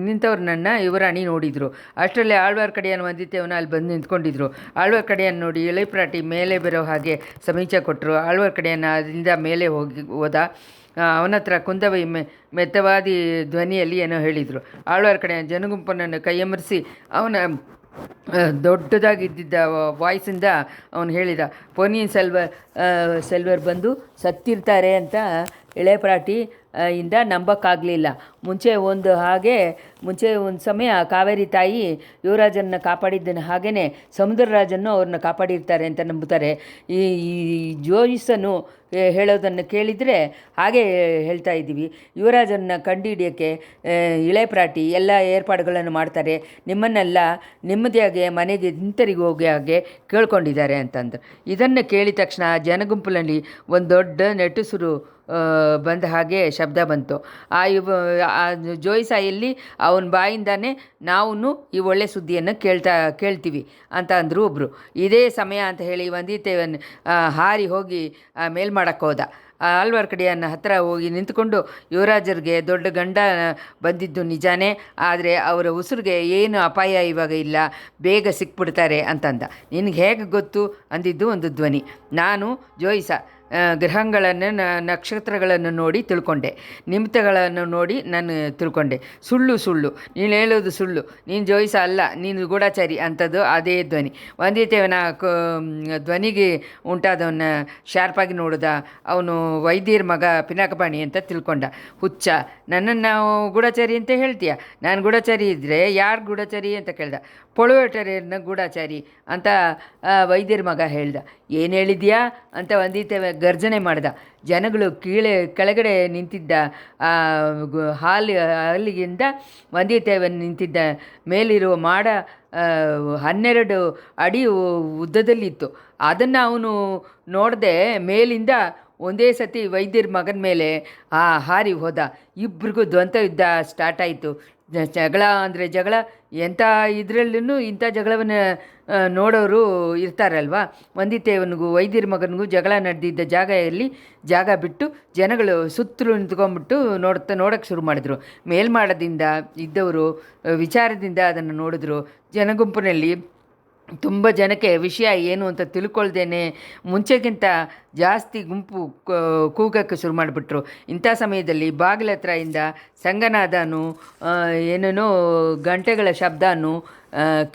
ನಿಂತವ್ರನ್ನ ಯುವರಾಣಿ ನೋಡಿದರು. ಅಷ್ಟರಲ್ಲಿ ಆಳ್ವಾರ್ ಕಡೆಯನ್ನು ವಂದಿತೇವನ ಅಲ್ಲಿ ಬಂದು ನಿಂತ್ಕೊಂಡಿದ್ರು. ಆಳ್ವಾರ್ ಕಡೆಯನ್ನು ನೋಡಿ ಇಳೆಪರಾಟಿ ಮೇಲೆ ಬರೋ ಹಾಗೆ ಸಮೀಚ ಕೊಟ್ಟರು. ಆಳ್ವಾರ್ ಕಡೆಯನ್ನು ಅದರಿಂದ ಮೇಲೆ ಹೋದ. ಅವನ ಹತ್ರ ಕುಂದವಿ ಮೆತ್ತವಾದಿ ಧ್ವನಿಯಲ್ಲಿ ಏನೋ ಹೇಳಿದರು. ಆಳ್ವಾರ್ ಕಡೆ ಜನಗುಂಪನನ್ನು ಕೈಯಮರಿಸಿ ಅವನ ದೊಡ್ಡದಾಗಿದ್ದಿದ್ದ ವಾಯ್ಸಿಂದ ಅವನು ಹೇಳಿದ, ಪೊನ್ನಿಯಿನ್ ಸೆಲ್ವರ್ ಬಂದು ಸತ್ತಿರ್ತಾರೆ ಅಂತ ಇಳೆಪರಾಟಿ ಇಂದ ನಂಬಕ್ಕಾಗಲಿಲ್ಲ. ಮುಂಚೆ ಒಂದು ಸಮಯ ಕಾವೇರಿ ತಾಯಿ ಯುವರಾಜನ್ನು ಕಾಪಾಡಿದ್ದನ್ನು ಹಾಗೆಯೇ ಸಮುದ್ರರಾಜನ್ನು ಅವ್ರನ್ನ ಕಾಪಾಡಿರ್ತಾರೆ ಅಂತ ನಂಬುತ್ತಾರೆ. ಈ ಜೋಯಿಸನು ಹೇಳೋದನ್ನು ಕೇಳಿದರೆ ಹಾಗೆ ಹೇಳ್ತಾ ಇದ್ದೀವಿ. ಯುವರಾಜನ್ನು ಕಂಡುಹಿಡಿಯೋಕ್ಕೆ ಇಳೆಪರಾಟಿ ಎಲ್ಲ ಏರ್ಪಾಡುಗಳನ್ನು ಮಾಡ್ತಾರೆ, ನಿಮ್ಮನ್ನೆಲ್ಲ ನೆಮ್ಮದಿಯಾಗಿ ಮನೆಗೆ ಹಿಂತಿರುಗಿ ಹೋಗಿ ಹಾಗೆ ಕೇಳ್ಕೊಂಡಿದ್ದಾರೆ ಅಂತಂದು. ಇದನ್ನು ಕೇಳಿದ ತಕ್ಷಣ ಜನಗುಂಪಿನಲ್ಲಿ ಒಂದು ದೊಡ್ಡ ನೆಟ್ಟುಸುರು ಬಂದ ಹಾಗೆ ಶಬ್ದ ಬಂತು. ಆ ಜೋಯಿಸಾಯಲ್ಲಿ ಅವನ ಬಾಯಿಂದಾನೇ ನಾವು ಈ ಒಳ್ಳೆ ಸುದ್ದಿಯನ್ನು ಕೇಳ್ತೀವಿ ಅಂತ ಅಂದರು ಒಬ್ಬರು. ಇದೇ ಸಮಯ ಅಂತ ಹೇಳಿ ವಂದಿತೇವನ್ ಹಾರಿ ಹೋಗಿ ಮೇಲ್ಮಾಡಕ್ಕೆ ಹೋದ. ಆಳ್ವಾರ್ ಕಡೆಯನ್ನು ಹತ್ತಿರ ಹೋಗಿ ನಿಂತ್ಕೊಂಡು, ಯುವರಾಜರಿಗೆ ದೊಡ್ಡ ಗಂಡ ಬಂದಿದ್ದು ನಿಜಾನೇ, ಆದರೆ ಅವರ ಉಸಿರಿಗೆ ಏನು ಅಪಾಯ ಇವಾಗ ಇಲ್ಲ, ಬೇಗ ಸಿಕ್ಬಿಡ್ತಾರೆ ಅಂತಂದ. ನಿನಗೆ ಹೇಗೆ ಗೊತ್ತು ಅಂದಿದ್ದು ಒಂದು ಧ್ವನಿ. ನಾನು ಜೋಯಿಸ, ಗ್ರಹಗಳನ್ನು ನಕ್ಷತ್ರಗಳನ್ನು ನೋಡಿ ತಿಳ್ಕೊಂಡೆ, ನಿಮಿತ್ತಗಳನ್ನು ನೋಡಿ ನಾನು ತಿಳ್ಕೊಂಡೆ. ಸುಳ್ಳು ನೀನು ಹೇಳೋದು ಸುಳ್ಳು, ನೀನು ಜೋಯಿಸ ಅಲ್ಲ, ನೀನು ಗೂಢಚಾರಿ ಅಂತದ್ದು ಅದೇ ಧ್ವನಿ. ವಂದಿತೇವನ ಧ್ವನಿಗೆ ಉಂಟಾದವನ್ನ ಶಾರ್ಪಾಗಿ ನೋಡಿದ. ಅವನು ವೈದ್ಯರ ಮಗ ಪಿನಾಕಪಾಣಿ ಅಂತ ತಿಳ್ಕೊಂಡ. ಹುಚ್ಚ, ನನ್ನನ್ನು ನಾವು ಗೂಢಚಾರಿ ಅಂತ ಹೇಳ್ತೀಯ? ನಾನು ಗೂಢಚಾರಿ ಇದ್ದರೆ ಯಾರು ಗೂಢಚಾರಿ ಅಂತ ಕೇಳ್ದ. ಪழுವೇಟರೆಯರನ್ನ ಗೂಢಚಾರಿ ಅಂತ ವೈದ್ಯರ ಮಗ ಹೇಳ್ದ. ಏನು ಹೇಳಿದ್ಯಾ ಅಂತ ವಂದಿತೇವ ಗರ್ಜನೆ ಮಾಡ್ದ. ಜನಗಳು ಕೆಳಗಡೆ ನಿಂತಿದ್ದ ಹಾಲಿಗಿಂದ ವಂದಿತೇವನ್ ನಿಂತಿದ್ದ ಮೇಲಿರುವ ಮಾಡ 12 ಅಡಿ ಉದ್ದದಲ್ಲಿತ್ತು. ಅದನ್ನು ಅವನು ನೋಡದೆ ಮೇಲಿಂದ ಒಂದೇ ಸತಿ ವೈದ್ಯರ ಮಗನ ಮೇಲೆ ಹಾರಿ ಹೋದ. ಇಬ್ಬರಿಗೂ ದ್ವಂದ್ವ ಯುದ್ಧ ಸ್ಟಾರ್ಟ್ ಆಯಿತು. ಜಗಳ ಅಂದರೆ ಜಗಳ, ಎಂಥ ಇದರಲ್ಲೂ ಇಂಥ ಜಗಳವನ್ನು ನೋಡೋರು ಇರ್ತಾರಲ್ವ. ವಂದಿತೇವನಿಗೂ ವೈದ್ಯರ ಮಗನಿಗೂ ಜಗಳ ನಡೆದಿದ್ದ ಜಾಗ ಬಿಟ್ಟು ಜನಗಳು ಸುತ್ತಲೂ ನಿಂತ್ಕೊಂಡ್ಬಿಟ್ಟು ನೋಡೋಕ್ಕೆ ಶುರು ಮಾಡಿದ್ರು. ಮೇಲ್ಮಾಡದಿಂದ ಇದ್ದವರು ವಿಚಾರದಿಂದ ಅದನ್ನು ನೋಡಿದ್ರು. ಜನಗುಂಪಿನಲ್ಲಿ ತುಂಬ ಜನಕ್ಕೆ ವಿಷಯ ಏನು ಅಂತ ತಿಳ್ಕೊಳ್ದೇನೆ ಮುಂಚೆಗಿಂತ ಜಾಸ್ತಿ ಗುಂಪು ಕೂಗಕ್ಕೆ ಶುರು ಮಾಡಿಬಿಟ್ರು. ಇಂಥ ಸಮಯದಲ್ಲಿ ಬಾಗಿಲ ಹತ್ರದಿಂದ ಸಂಗನಾದನು, ಏನೇನೋ ಗಂಟೆಗಳ ಶಬ್ದನೂ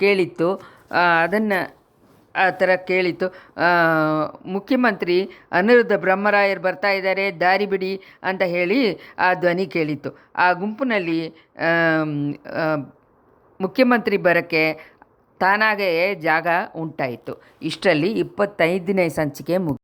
ಕೇಳಿತ್ತು. ಅದನ್ನು ಆ ಥರ ಕೇಳಿತು. ಮುಖ್ಯಮಂತ್ರಿ ಅನಿರುದ್ಧ ಬ್ರಹ್ಮರಾಯರು ಬರ್ತಾ ಇದ್ದಾರೆ, ದಾರಿ ಬಿಡಿ ಅಂತ ಹೇಳಿ ಆ ಧ್ವನಿ ಕೇಳಿತ್ತು. ಆ ಗುಂಪಿನಲ್ಲಿ ಮುಖ್ಯಮಂತ್ರಿ ಬರೋಕ್ಕೆ ತಾನಾಗೇ ಜಾಗ ಉಂಟಾಯಿತು. ಇಷ್ಟರಲ್ಲಿ 25ನೇ ಸಂಚಿಕೆ ಮುಗಿಯಿತು.